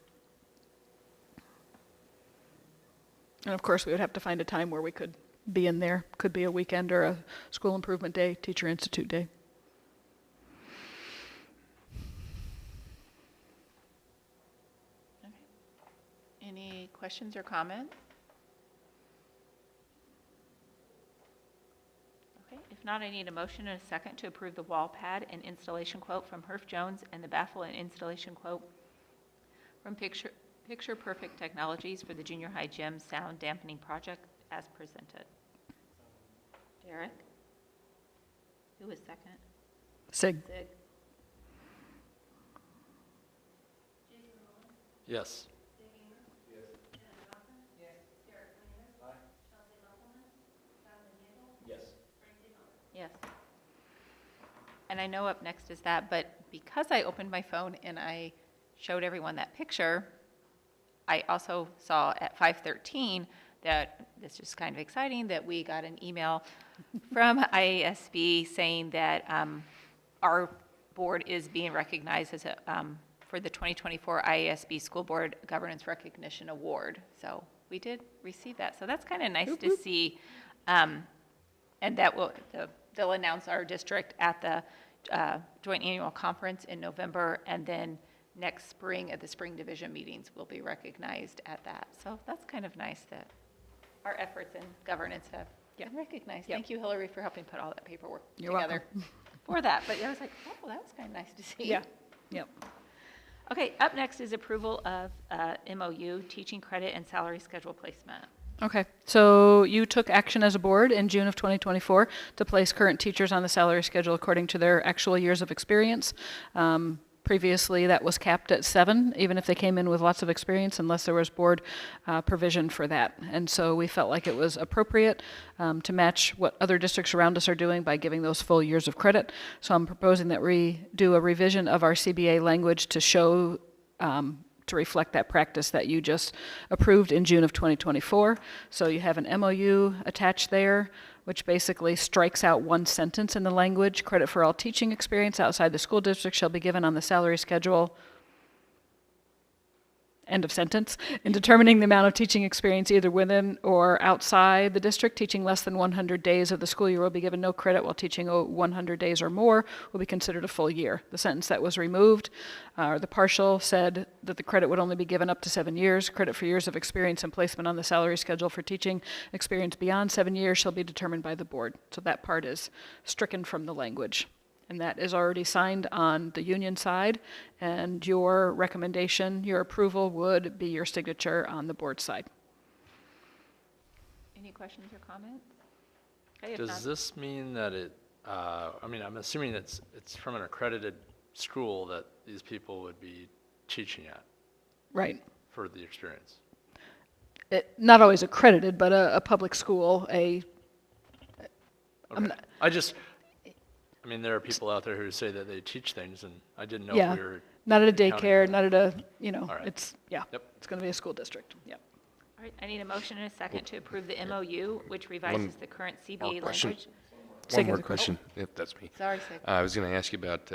And of course, we would have to find a time where we could be in there. Could be a weekend or a school improvement day, teacher institute day. Okay. Any questions or comments? Okay, if not, I need a motion and a second to approve the wall pad and installation quote from Herff Jones and the baffle and installation quote from Picture Perfect Technologies for the junior high gym sound dampening project as presented. Derek? Who was second? Sig. Sig. Yes. Yes. And I know up next is that, but because I opened my phone and I showed everyone that picture, I also saw at 5:13 that, this is kind of exciting, that we got an email from IASB saying that our board is being recognized as for the 2024 IASB School Board Governance Recognition Award. So we did receive that. So that's kind of nice to see. And that they'll announce our district at the joint annual conference in November, and then next spring at the spring division meetings will be recognized at that. So that's kind of nice that our efforts in governance have been recognized. Yep. Thank you, Hillary, for helping put all that paperwork You're together for that. But I was like, oh, that was kind of nice to see. Yeah, yep. Okay, up next is approval of MOU, teaching credit and salary schedule placement. Okay, so you took action as a board in June of 2024 to place current teachers on the salary schedule according to their actual years of experience. Previously, that was capped at 7, even if they came in with lots of experience, unless there was board provision for that. And so we felt like it was appropriate to match what other districts around us are doing by giving those full years of credit. So I'm proposing that we do a revision of our CBA language to show to reflect that practice that you just approved in June of 2024. So you have an MOU attached there, which basically strikes out one sentence in the language. Credit for all teaching experience outside the school district shall be given on the salary schedule. End of sentence. In determining the amount of teaching experience either within or outside the district, teaching less than 100 days of the school year will be given no credit, while teaching 100 days or more will be considered a full year. The sentence that was removed, or the partial, said that the credit would only be given up to 7 years. Credit for years of experience and placement on the salary schedule for teaching experience beyond 7 years shall be determined by the board. So that part is stricken from the language. And that is already signed on the union side, and your recommendation, your approval would be your signature on the board side. Any questions or comments? Okay, if Does not- this mean that I mean, I'm assuming it's from an accredited school that these people would be teaching at Right. for the experience? Not always accredited, but a public school, Okay. I mean, there are people out there who say that they teach things, and I didn't know yeah, if we were. not at a accounting daycare, for not at a, All right. it's, yeah, Yep. it's going to be a school district, yeah. All right, I need a motion and a second to approve the MOU, which revises the current CBA question. language. One Second more is a question, if that's me. Sorry, Sig. I was going to ask you about,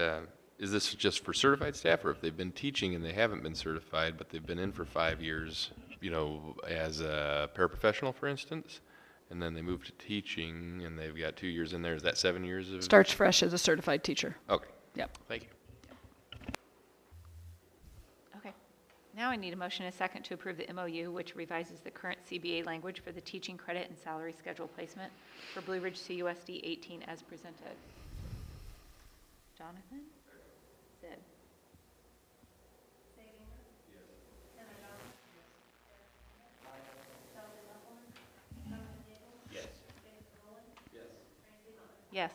is this just for certified staff, or if they've been teaching and they haven't been certified, but they've been in for 5 years, you know, as a paraprofessional, for instance, and then they move to teaching and they've got 2 years in there, is that 7 years of? Starts fresh as a certified teacher, Okay, yep. thank you. Okay. Now I need a motion and a second to approve the MOU, which revises the current CBA language for the teaching credit and salary schedule placement for Blue Ridge CUSD 18 as presented. Jonathan? Sid? Yes.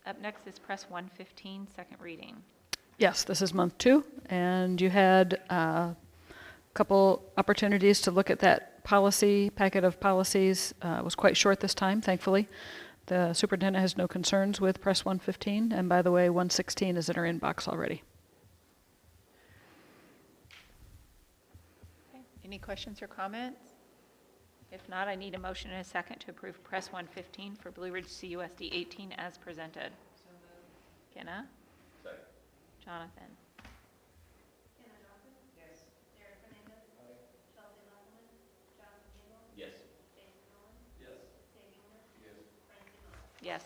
Up next is Press 115, second reading. Yes, this is month 2, and you had a couple opportunities to look at that policy, packet of policies. It was quite short this time, thankfully. The superintendent has no concerns with Press 115, and by the way, 116 is in our inbox already. Okay. Any questions or comments? If not, I need a motion and a second to approve Press 115 for Blue Ridge CUSD 18 as presented. Kenna? Second. Jonathan? Yes.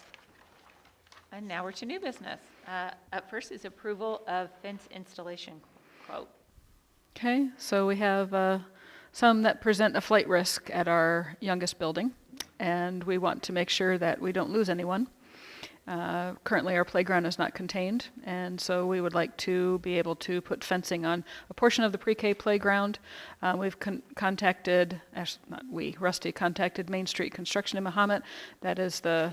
And now we're to new business. Up first is approval of fence installation quote. Okay, so we have some that present a flight risk at our youngest building, and we want to make sure that we don't lose anyone. Currently, our playground is not contained, and so we would like to be able to put fencing on a portion of the pre-K playground. We've contacted, actually not we, Rusty contacted Main Street Construction in Mahomet. That is the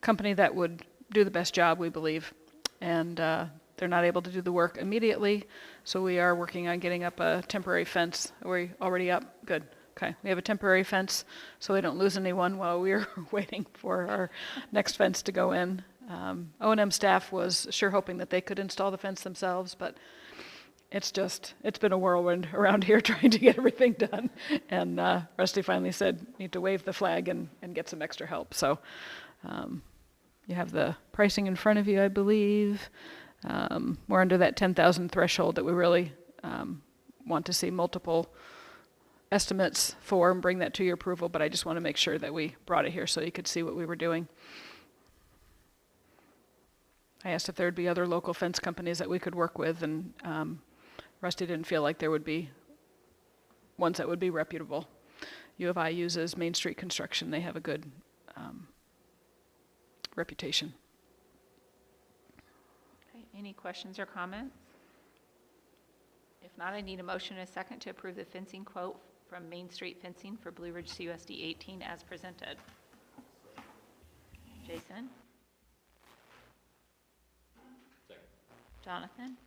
company that would do the best job, we believe, and they're not able to do the work immediately, so we are working on getting up a temporary fence. Are we already up? Good. Okay, we have a temporary fence, so we don't lose anyone while we're waiting for our next fence to go in. O&M staff was sure hoping that they could install the fence themselves, but it's been a whirlwind around here trying to get everything done. And Rusty finally said, need to wave the flag and get some extra help. So you have the pricing in front of you, I believe. We're under that 10,000 threshold that we really want to see multiple estimates for and bring that to your approval, but I just want to make sure that we brought it here so you could see what we were doing. I asked if there would be other local fence companies that we could work with, and Rusty didn't feel like there would be ones that would be reputable. U of I uses Main Street Construction. They have a good reputation. Okay, any questions or comments? If not, I need a motion and a second to approve the fencing quote from Main Street Fencing for Blue Ridge CUSD 18 as presented. Jason? Jonathan?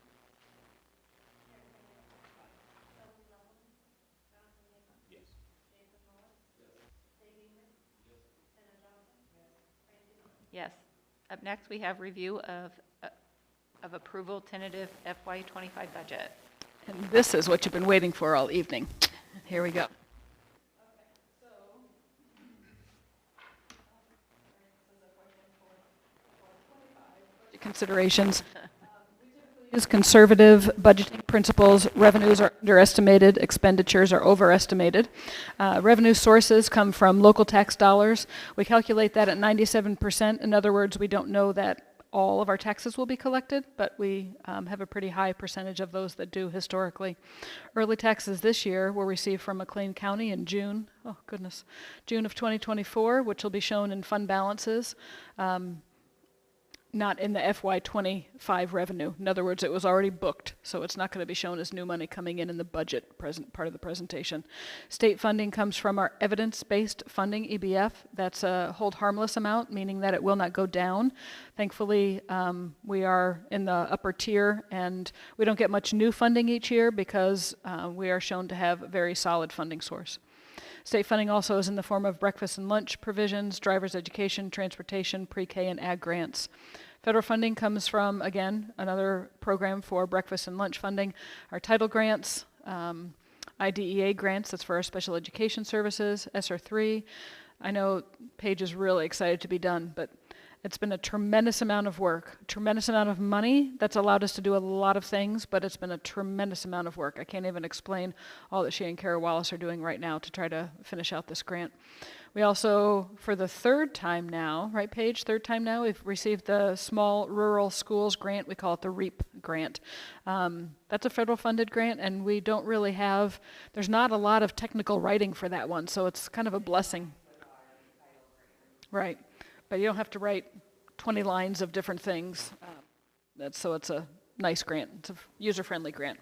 Yes. Up next, we have review of approval tentative FY25 budget. And this is what you've been waiting for all evening. Here we go. Considerations. Use conservative budgeting principles. Revenues are underestimated, expenditures are overestimated. Revenue sources come from local tax dollars. We calculate that at 97%. In other words, we don't know that all of our taxes will be collected, but we have a pretty high percentage of those that do historically. Early taxes this year were received from McLean County in June of 2024, which will be shown in fund balances. Not in the FY25 revenue. In other words, it was already booked, so it's not going to be shown as new money coming in the budget part of the presentation. State funding comes from our evidence-based funding, EBF. That's a hold harmless amount, meaning that it will not go down. Thankfully, we are in the upper tier, and we don't get much new funding each year because we are shown to have a very solid funding source. State funding also is in the form of breakfast and lunch provisions, driver's education, transportation, pre-K, and ag grants. Federal funding comes from, again, another program for breakfast and lunch funding, our title grants, IDEA grants, that's for our special education services, ESSER 3. I know Paige is really excited to be done, but it's been a tremendous amount of work, a tremendous amount of money that's allowed us to do a lot of things, but it's been a tremendous amount of work. I can't even explain all that she and Kara Wallace are doing right now to try to finish out this grant. We also, for the third time now, right Paige, third time now, we've received the Small Rural Schools Grant. We call it the REAP grant. That's a federal funded grant, and we don't really have, there's not a lot of technical writing for that one, so it's kind of a blessing. Right. But you don't have to write 20 lines of different things. So it's a nice grant. It's a user-friendly grant.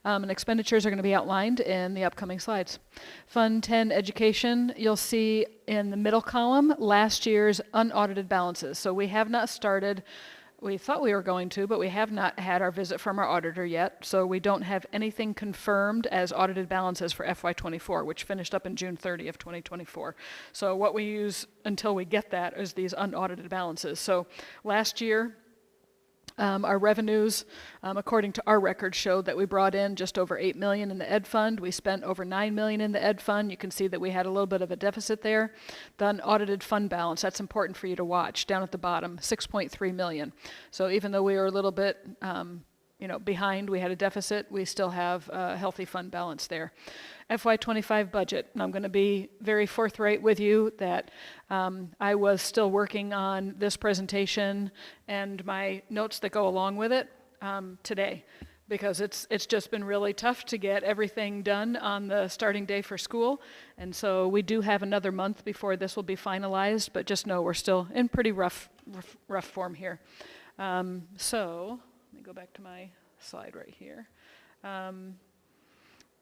And expenditures are going to be outlined in the upcoming slides. Fund 10 Education, you'll see in the middle column last year's unaudited balances. So we have not started. We thought we were going to, but we have not had our visit from our auditor yet, so we don't have anything confirmed as audited balances for FY24, which finished up in June 30 of 2024. So what we use until we get that is these unaudited balances. So last year, our revenues, according to our records, showed that we brought in just over $8 million in the Ed Fund. We spent over $9 million in the Ed Fund. You can see that we had a little bit of a deficit there. The unaudited fund balance, that's important for you to watch, down at the bottom, $6.3 million. So even though we were a little bit behind, we had a deficit, we still have a healthy fund balance there. FY25 budget, and I'm going to be very forthright with you that I was still working on this presentation and my notes that go along with it today, because it's just been really tough to get everything done on the starting day for school, and so we do have another month before this will be finalized, but just know we're still in pretty rough form here. So let me go back to my slide right here.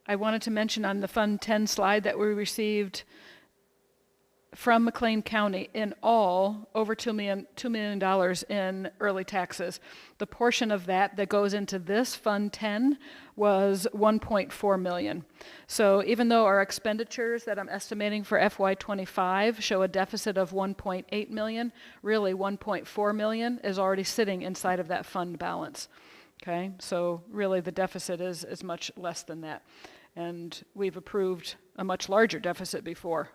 I wanted to mention on the Fund 10 slide that we received from McLean County in all over $2 million in early taxes. The portion of that that goes into this Fund 10 was 1.4 million. So even though our expenditures that I'm estimating for FY25 show a deficit of 1.8 million, really 1.4 million is already sitting inside of that fund balance. Okay, so really the deficit is much less than that. And we've approved a much larger deficit before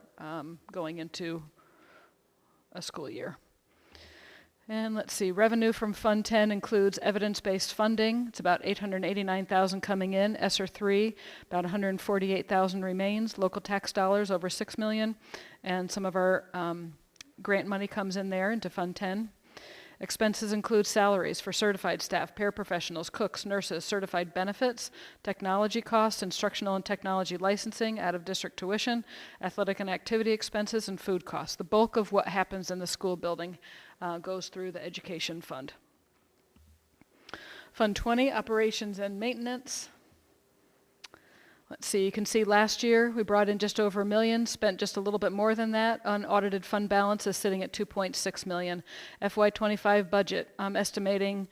going into a school year. And let's see, revenue from Fund 10 includes evidence-based funding. It's about $889,000 coming in. ESSER 3, about $148,000 remains. Local tax dollars, over $6 million. And some of our grant money comes in there into Fund 10. Expenses include salaries for certified staff, paraprofessionals, cooks, nurses, certified benefits, technology costs, instructional and technology licensing, out-of-district tuition, athletic and activity expenses, and food costs. The bulk of what happens in the school building goes through the education fund. Fund 20, operations and maintenance. Let's see, you can see last year we brought in just over $1 million, spent just a little bit more than that. Unaudited fund balance is sitting at $2.6 million. FY25 budget, I'm estimating.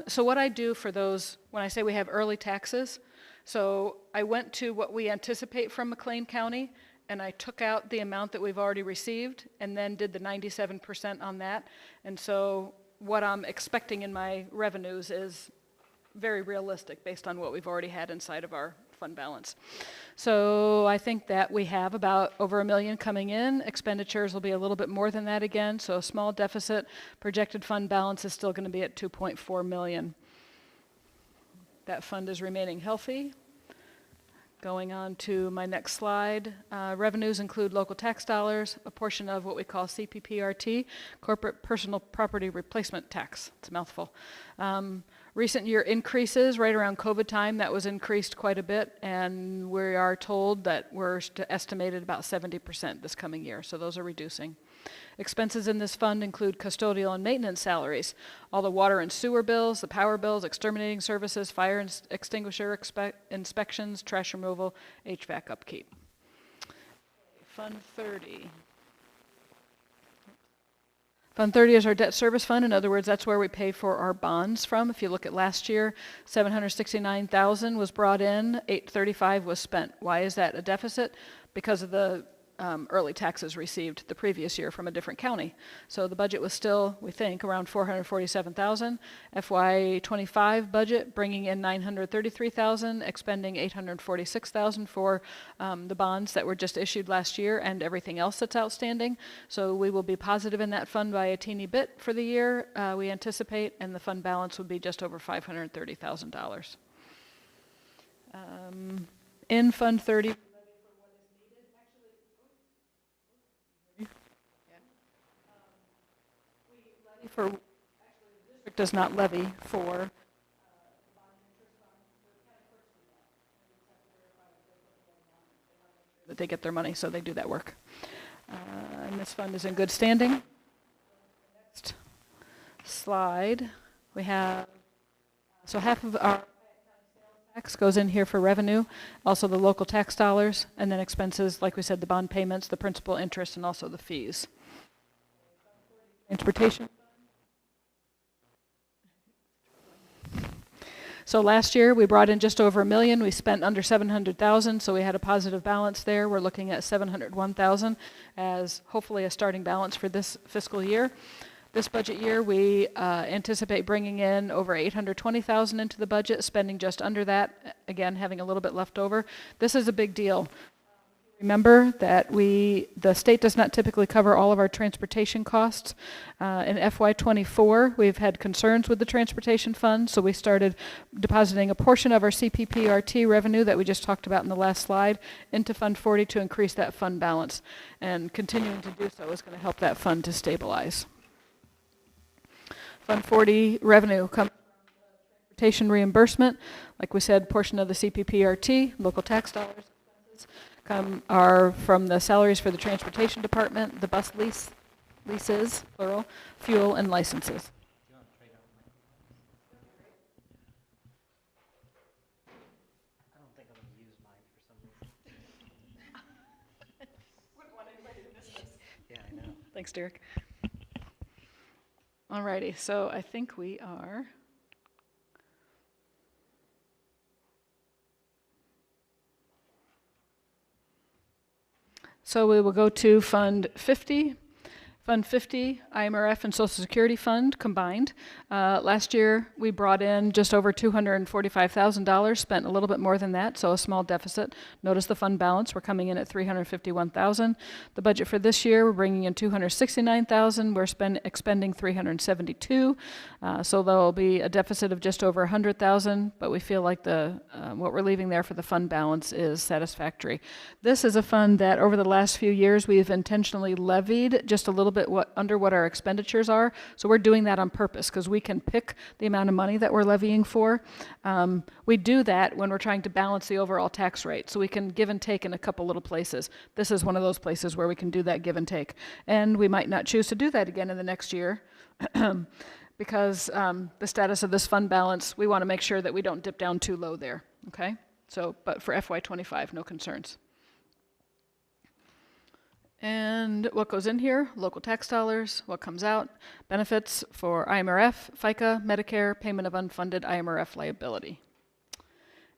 So what I do for those, when I say we have early taxes, so I went to what we anticipate from McLean County, and I took out the amount that we've already received, and then did the 97% on that. And so what I'm expecting in my revenues is very realistic based on what we've already had inside of our fund balance. So I think that we have about over $1 million coming in. Expenditures will be a little bit more than that again, so a small deficit. Projected fund balance is still going to be at $2.4 million. That fund is remaining healthy. Going on to my next slide, revenues include local tax dollars, a portion of what we call CPPRT, Corporate Personal Property Replacement Tax. It's a mouthful. Recent year increases, right around COVID time, that was increased quite a bit, and we are told that we're estimated about 70% this coming year, so those are reducing. Expenses in this fund include custodial and maintenance salaries, all the water and sewer bills, the power bills, exterminating services, fire extinguisher inspections, trash removal, HVAC upkeep. Fund 30. Fund 30 is our debt service fund. In other words, that's where we pay for our bonds from. If you look at last year, $769,000 was brought in, $835 was spent. Why is that a deficit? Because of the early taxes received the previous year from a different county. So the budget was still, we think, around $447,000. FY25 budget bringing in $933,000, expending $846,000 for the bonds that were just issued last year and everything else that's outstanding. So we will be positive in that fund by a teeny bit for the year, we anticipate, and the fund balance would be just over $530,000. In Fund 30, for, actually the district does not levy for that they get their money, so they do that work. And this fund is in good standing. Next slide, we have, so half of our tax goes in here for revenue, also the local tax dollars, and then expenses, like we said, the bond payments, the principal interest, and also the fees. Transportation. So last year we brought in just over $1 million. We spent under $700,000, so we had a positive balance there. We're looking at $701,000 as hopefully a starting balance for this fiscal year. This budget year we anticipate bringing in over $820,000 into the budget, spending just under that, again having a little bit left over. This is a big deal. Remember that the state does not typically cover all of our transportation costs. In FY24, we've had concerns with the transportation fund, so we started depositing a portion of our CPPRT revenue that we just talked about in the last slide into Fund 40 to increase that fund balance. And continuing to do so is going to help that fund to stabilize. Fund 40 revenue comes from transportation reimbursement. Like we said, portion of the CPPRT, local tax dollars, are from the salaries for the transportation department, the bus leases, plural, fuel, and licenses. I don't think I'm going to use mine for some reason. Wouldn't want anybody to miss this. Thanks, Derek. All righty, so I think we are. So we will go to Fund 50. Fund 50, IMRF and Social Security Fund combined. Last year, we brought in just over $245,000, spent a little bit more than that, so a small deficit. Notice the fund balance, we're coming in at $351,000. The budget for this year, we're bringing in $269,000. We're expending $372,000, so there'll be a deficit of just over $100,000, but we feel like what we're leaving there for the fund balance is satisfactory. This is a fund that over the last few years, we've intentionally levied just a little bit under what our expenditures are. So we're doing that on purpose because we can pick the amount of money that we're levying for. We do that when we're trying to balance the overall tax rate. So we can give and take in a couple little places. This is one of those places where we can do that give and take. And we might not choose to do that again in the next year because the status of this fund balance, we want to make sure that we don't dip down too low there, okay? So, but for FY25, no concerns. And what goes in here? Local tax dollars, what comes out? Benefits for IMRF, FICA, Medicare, payment of unfunded IMRF liability.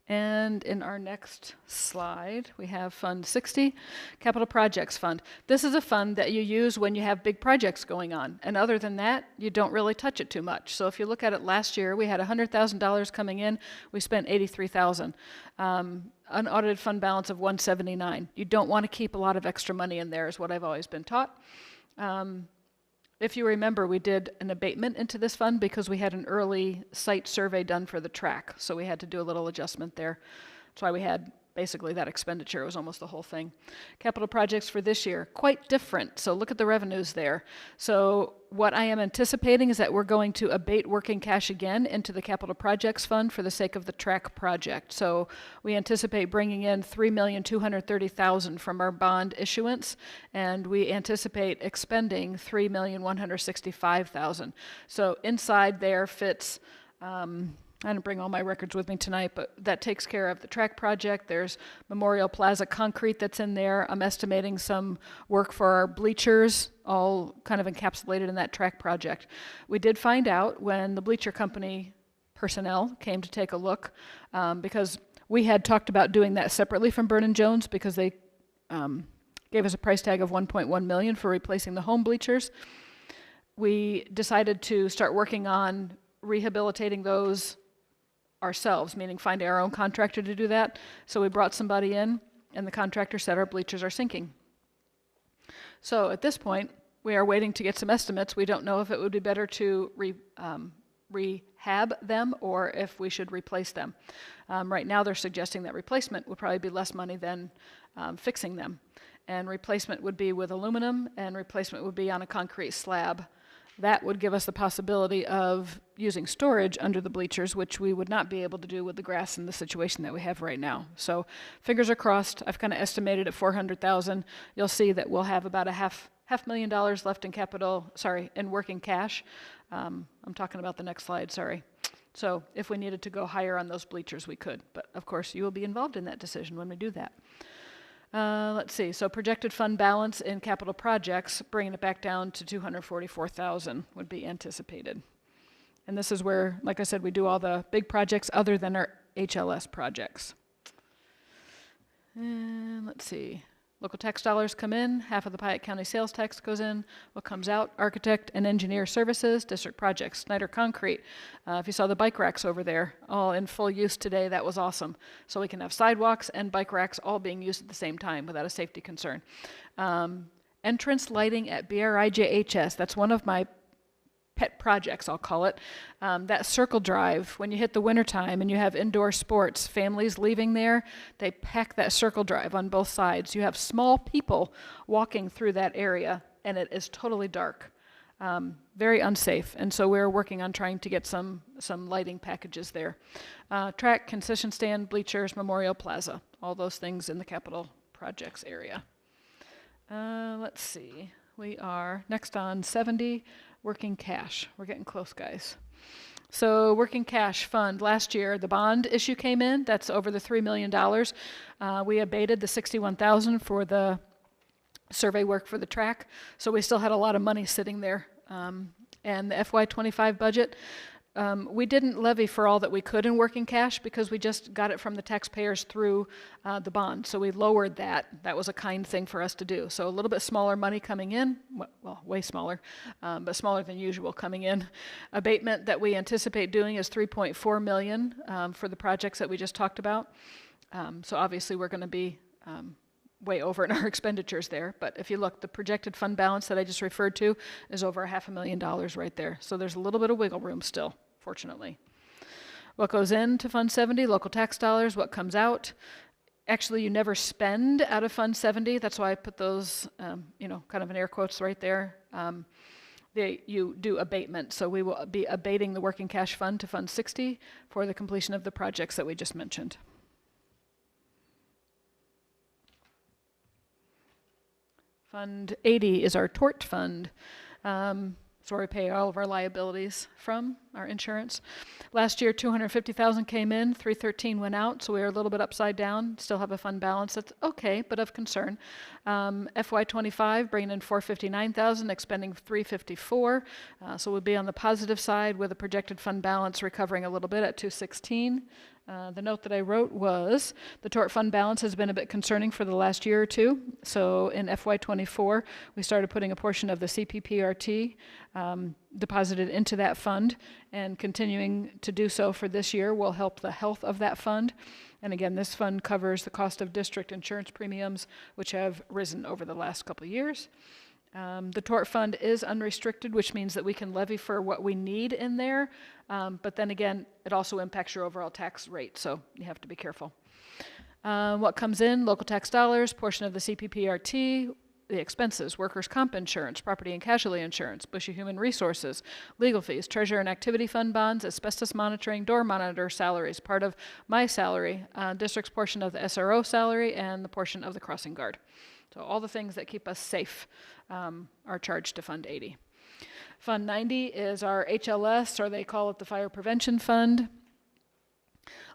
And in our next slide, we have Fund 60, Capital Projects Fund. This is a fund that you use when you have big projects going on. And other than that, you don't really touch it too much. So if you look at it last year, we had $100,000 coming in. We spent $83,000. Unaudited fund balance of $179,000. You don't want to keep a lot of extra money in there is what I've always been taught. If you remember, we did an abatement into this fund because we had an early site survey done for the track. So we had to do a little adjustment there. That's why we had basically that expenditure. It was almost the whole thing. Capital projects for this year, quite different. So look at the revenues there. So what I am anticipating is that we're going to abate working cash again into the capital projects fund for the sake of the track project. So we anticipate bringing in $3,230,000 from our bond issuance, and we anticipate expending $3,165,000. So inside there fits, I didn't bring all my records with me tonight, but that takes care of the track project. There's Memorial Plaza concrete that's in there. I'm estimating some work for our bleachers, all kind of encapsulated in that track project. We did find out when the bleacher company personnel came to take a look, because we had talked about doing that separately from Byrne & Jones because they gave us a price tag of $1.1 million for replacing the home bleachers. We decided to start working on rehabilitating those ourselves, meaning finding our own contractor to do that. So we brought somebody in, and the contractor said our bleachers are sinking. So at this point, we are waiting to get some estimates. We don't know if it would be better to rehab them or if we should replace them. Right now, they're suggesting that replacement would probably be less money than fixing them. And replacement would be with aluminum, and replacement would be on a concrete slab. That would give us the possibility of using storage under the bleachers, which we would not be able to do with the grass in the situation that we have right now. So fingers are crossed. I've kind of estimated at $400,000. You'll see that we'll have about a half million dollars left in in working cash. I'm talking about the next slide, sorry. So if we needed to go higher on those bleachers, we could. But of course, you will be involved in that decision when we do that. Let's see, so projected fund balance in capital projects, bringing it back down to $244,000 would be anticipated. And this is where, like I said, we do all the big projects other than our HLS projects. And let's see, local tax dollars come in, half of the Piatt County sales tax goes in. What comes out? Architect and engineer services, district projects, Snyder Concrete. If you saw the bike racks over there, all in full use today, that was awesome. So we can have sidewalks and bike racks all being used at the same time without a safety concern. Entrance lighting at BRIJHS, that's one of my pet projects, I'll call it. That circle drive, when you hit the wintertime and you have indoor sports, families leaving there, they pack that circle drive on both sides. You have small people walking through that area, and it is totally dark. Very unsafe, and so we're working on trying to get some lighting packages there. Track, concession stand, bleachers, Memorial Plaza, all those things in the capital projects area. Let's see, we are next on 70, working cash. We're getting close, guys. So working cash fund, last year, the bond issue came in, that's over the $3 million. We abated the $61,000 for the survey work for the track. So we still had a lot of money sitting there. And the FY25 budget, we didn't levy for all that we could in working cash because we just got it from the taxpayers through the bond. So we lowered that. That was a kind thing for us to do. So a little bit smaller money coming in, well, way smaller, but smaller than usual coming in. Abatement that we anticipate doing is $3.4 million for the projects that we just talked about. So obviously we're going to be way over in our expenditures there. But if you look, the projected fund balance that I just referred to is over $500,000 right there. So there's a little bit of wiggle room still, fortunately. What goes into Fund 70, local tax dollars, what comes out. Actually, you never spend out of Fund 70. That's why I put those, kind of in air quotes right there. You do abatement. So we will be abating the working cash fund to Fund 60 for the completion of the projects that we just mentioned. Fund 80 is our tort fund. So we pay all of our liabilities from our insurance. Last year, $250,000 came in, $313 went out, so we were a little bit upside down. Still have a fund balance that's okay, but of concern. FY25 bringing in $459,000, expending $354. So we'll be on the positive side with a projected fund balance recovering a little bit at $216. The note that I wrote was the tort fund balance has been a bit concerning for the last year or two. So in FY24, we started putting a portion of the CPPRT deposited into that fund, and continuing to do so for this year will help the health of that fund. And again, this fund covers the cost of district insurance premiums, which have risen over the last couple of years. The tort fund is unrestricted, which means that we can levy for what we need in there. But then again, it also impacts your overall tax rate, so you have to be careful. What comes in? Local tax dollars, portion of the CPPRT, the expenses, workers' comp insurance, property and casualty insurance, Bushy Human Resources, legal fees, treasurer and activity fund bonds, asbestos monitoring, door monitor salaries, part of my salary, district's portion of the SRO salary, and the portion of the crossing guard. So all the things that keep us safe are charged to Fund 80. Fund 90 is our HLS, or they call it the Fire Prevention Fund.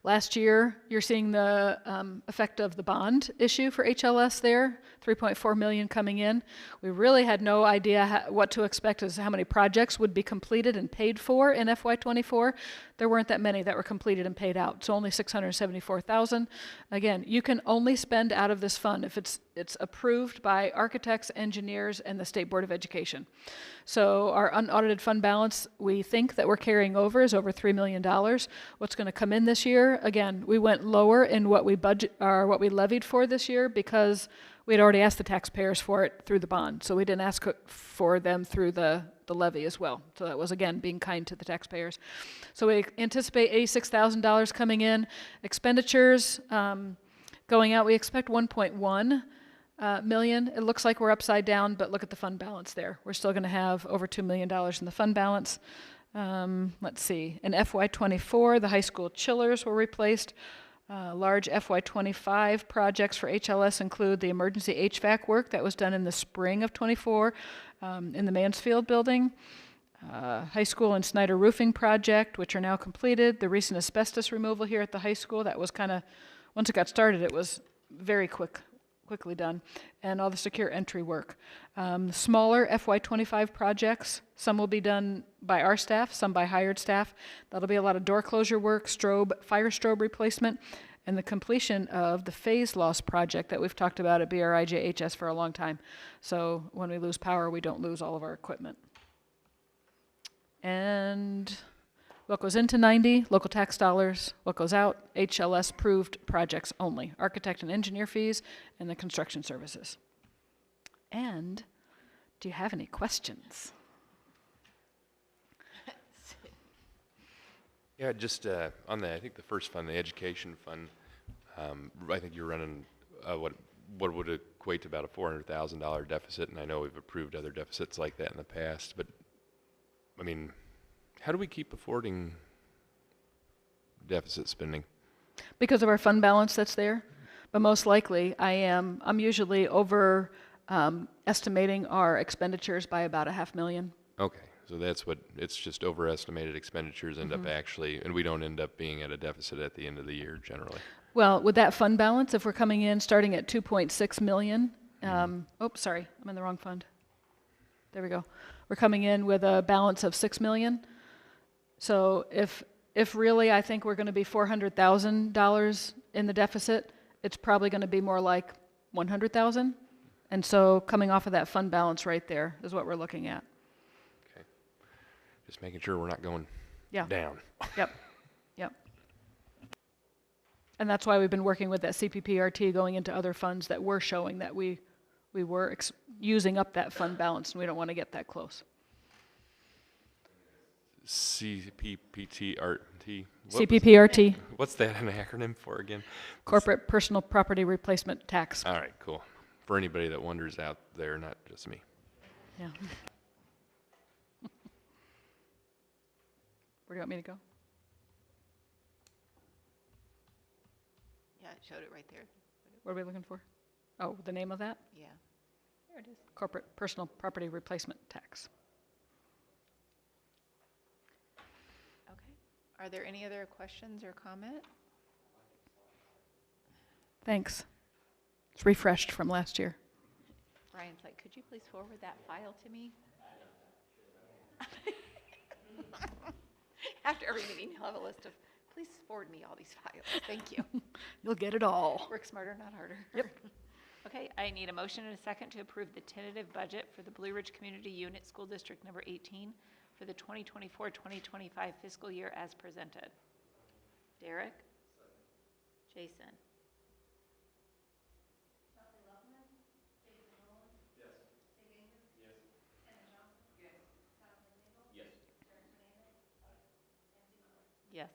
Last year, you're seeing the effect of the bond issue for HLS there, $3.4 million coming in. We really had no idea what to expect as how many projects would be completed and paid for in FY24. There weren't that many that were completed and paid out, so only $674,000. Again, you can only spend out of this fund if it's approved by architects, engineers, and the State Board of Education. So our unaudited fund balance, we think that we're carrying over, is over $3 million. What's going to come in this year? Again, we went lower in what we budget or what we levied for this year because we had already asked the taxpayers for it through the bond. So we didn't ask for them through the levy as well. So that was, again, being kind to the taxpayers. So we anticipate $86,000 coming in. Expenditures going out, we expect 1.1 million. It looks like we're upside down, but look at the fund balance there. We're still going to have over $2 million in the fund balance. Let's see. In FY24, the high school chillers were replaced. Large FY25 projects for HLS include the emergency HVAC work that was done in the spring of 24 in the Mansfield building. High school and Snyder roofing project, which are now completed. The recent asbestos removal here at the high school, that was kind of, once it got started, it was very quickly done. And all the secure entry work. Smaller FY25 projects, some will be done by our staff, some by hired staff. That'll be a lot of door closure work, fire strobe replacement, and the completion of the phase loss project that we've talked about at BRIJHS for a long time. So when we lose power, we don't lose all of our equipment. And what goes into 90, local tax dollars. What goes out, HLS-approved projects only. Architect and engineer fees and the construction services. And do you have any questions? Yeah, just on the, I think the first fund, the education fund, I think you're running what would equate to about a $400,000 deficit, and I know we've approved other deficits like that in the past, but I mean, how do we keep affording deficit spending? Because of our fund balance that's there, but most likely I'm usually over estimating our expenditures by about $500,000. Okay, so that's what, it's just overestimated expenditures end up actually, and we don't end up being at a deficit at the end of the year generally. Well, with that fund balance, if we're coming in starting at 2.6 million, Sorry, I'm in the wrong fund. There we go. We're coming in with a balance of 6 million. So if really I think we're going to be $400,000 in the deficit, it's probably going to be more like 100,000. And so coming off of that fund balance right there is what we're looking at. Okay. Just making sure we're not going Yeah. down. Yep. Yep. And that's why we've been working with that CPPRT going into other funds that were showing that we were using up that fund balance, and we don't want to get that close. CPPTRT. CPPRT, What's that an acronym for again? Corporate Personal Property Replacement Tax. All right, cool. For anybody that wonders out there, not just me. Yeah. Where do you want me to go? Yeah, it showed it right there. What are we looking for? Oh, the name of that? Yeah. There it is. Corporate Personal Property Replacement Tax. Okay. Are there any other questions or comments? Thanks. It's refreshed from last year. Brian's like, could you please forward that file to me? After every meeting, he'll have a list of, please forward me all these files. Thank you. You'll get it all. Work smarter, not harder. Yep. Okay, I need a motion and a second to approve the tentative budget for the Blue Ridge Community Unit School District Number 18 for the 2024-2025 fiscal year as presented. Derek? Jason? Yes.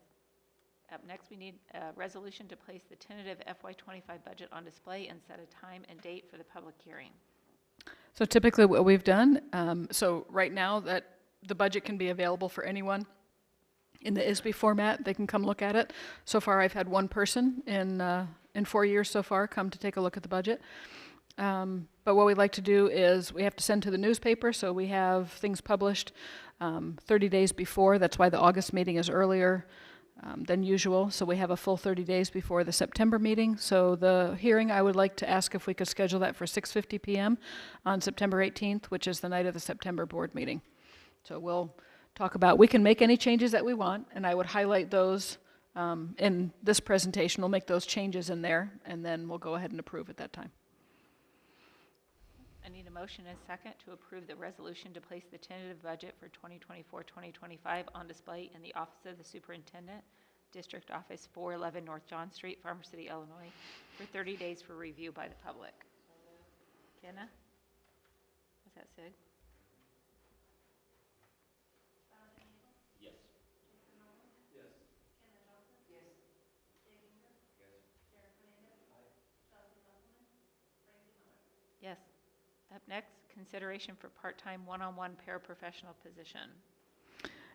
Up next, we need a resolution to place the tentative FY25 budget on display and set a time and date for the public hearing. So typically what we've done, so right now that the budget can be available for anyone in the ISB format, they can come look at it. So far, I've had one person in 4 years so far come to take a look at the budget. But what we'd like to do is we have to send to the newspaper, so we have things published 30 days before. That's why the August meeting is earlier than usual. So we have a full 30 days before the September meeting. So the hearing, I would like to ask if we could schedule that for 6:50 p.m. on September 18th, which is the night of the September board meeting. So we'll talk about, we can make any changes that we want, and I would highlight those in this presentation. We'll make those changes in there, and then we'll go ahead and approve at that time. I need a motion and a second to approve the resolution to place the tentative budget for 2024-2025 on display in the Office of the Superintendent, District Office 411 North John Street, Farmer City, Illinois, for 30 days for review by the public. Kenna? Was that Sid? Yes. Up next, consideration for part-time one-on-one paraprofessional position.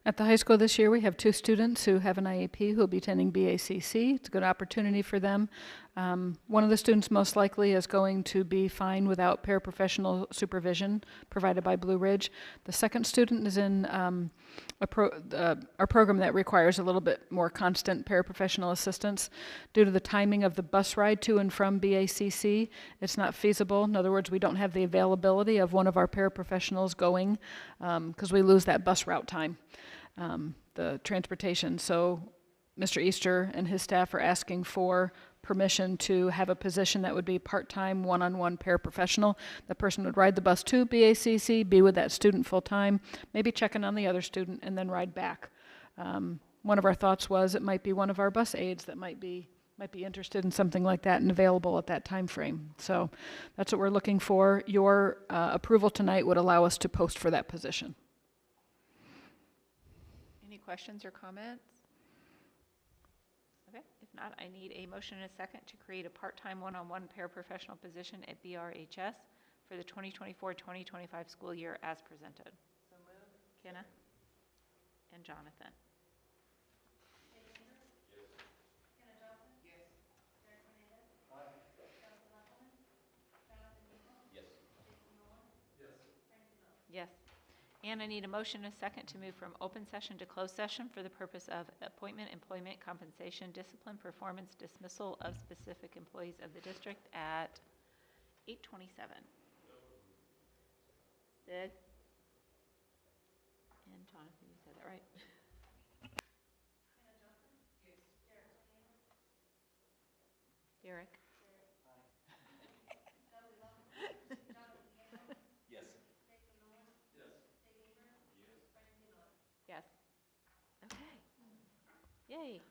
At the high school this year, we have 2 students who have an IEP who will be attending BACC. It's a good opportunity for them. One of the students most likely is going to be fine without paraprofessional supervision provided by Blue Ridge. The second student is in our program that requires a little bit more constant paraprofessional assistance. Due to the timing of the bus ride to and from BACC, it's not feasible. In other words, we don't have the availability of one of our paraprofessionals going because we lose that bus route time. The transportation. So Mr. Easter and his staff are asking for permission to have a position that would be part-time, one-on-one paraprofessional. The person would ride the bus to BACC, be with that student full-time, maybe check in on the other student, and then ride back. One of our thoughts was it might be one of our bus aides that might be interested in something like that and available at that time frame. So that's what we're looking for. Your approval tonight would allow us to post for that position. Any questions or comments? Okay, if not, I need a motion and a second to create a part-time one-on-one paraprofessional position at BRHS for the 2024-2025 school year as presented. So moved. Kenna? And Jonathan? Yes. And I need a motion and a second to move from open session to closed session for the purpose of appointment, employment, compensation, discipline, performance, dismissal of specific employees of the district at 8:27. Sid? And Jonathan, you said that right? Derek? Yes. Yes. Okay. Yay.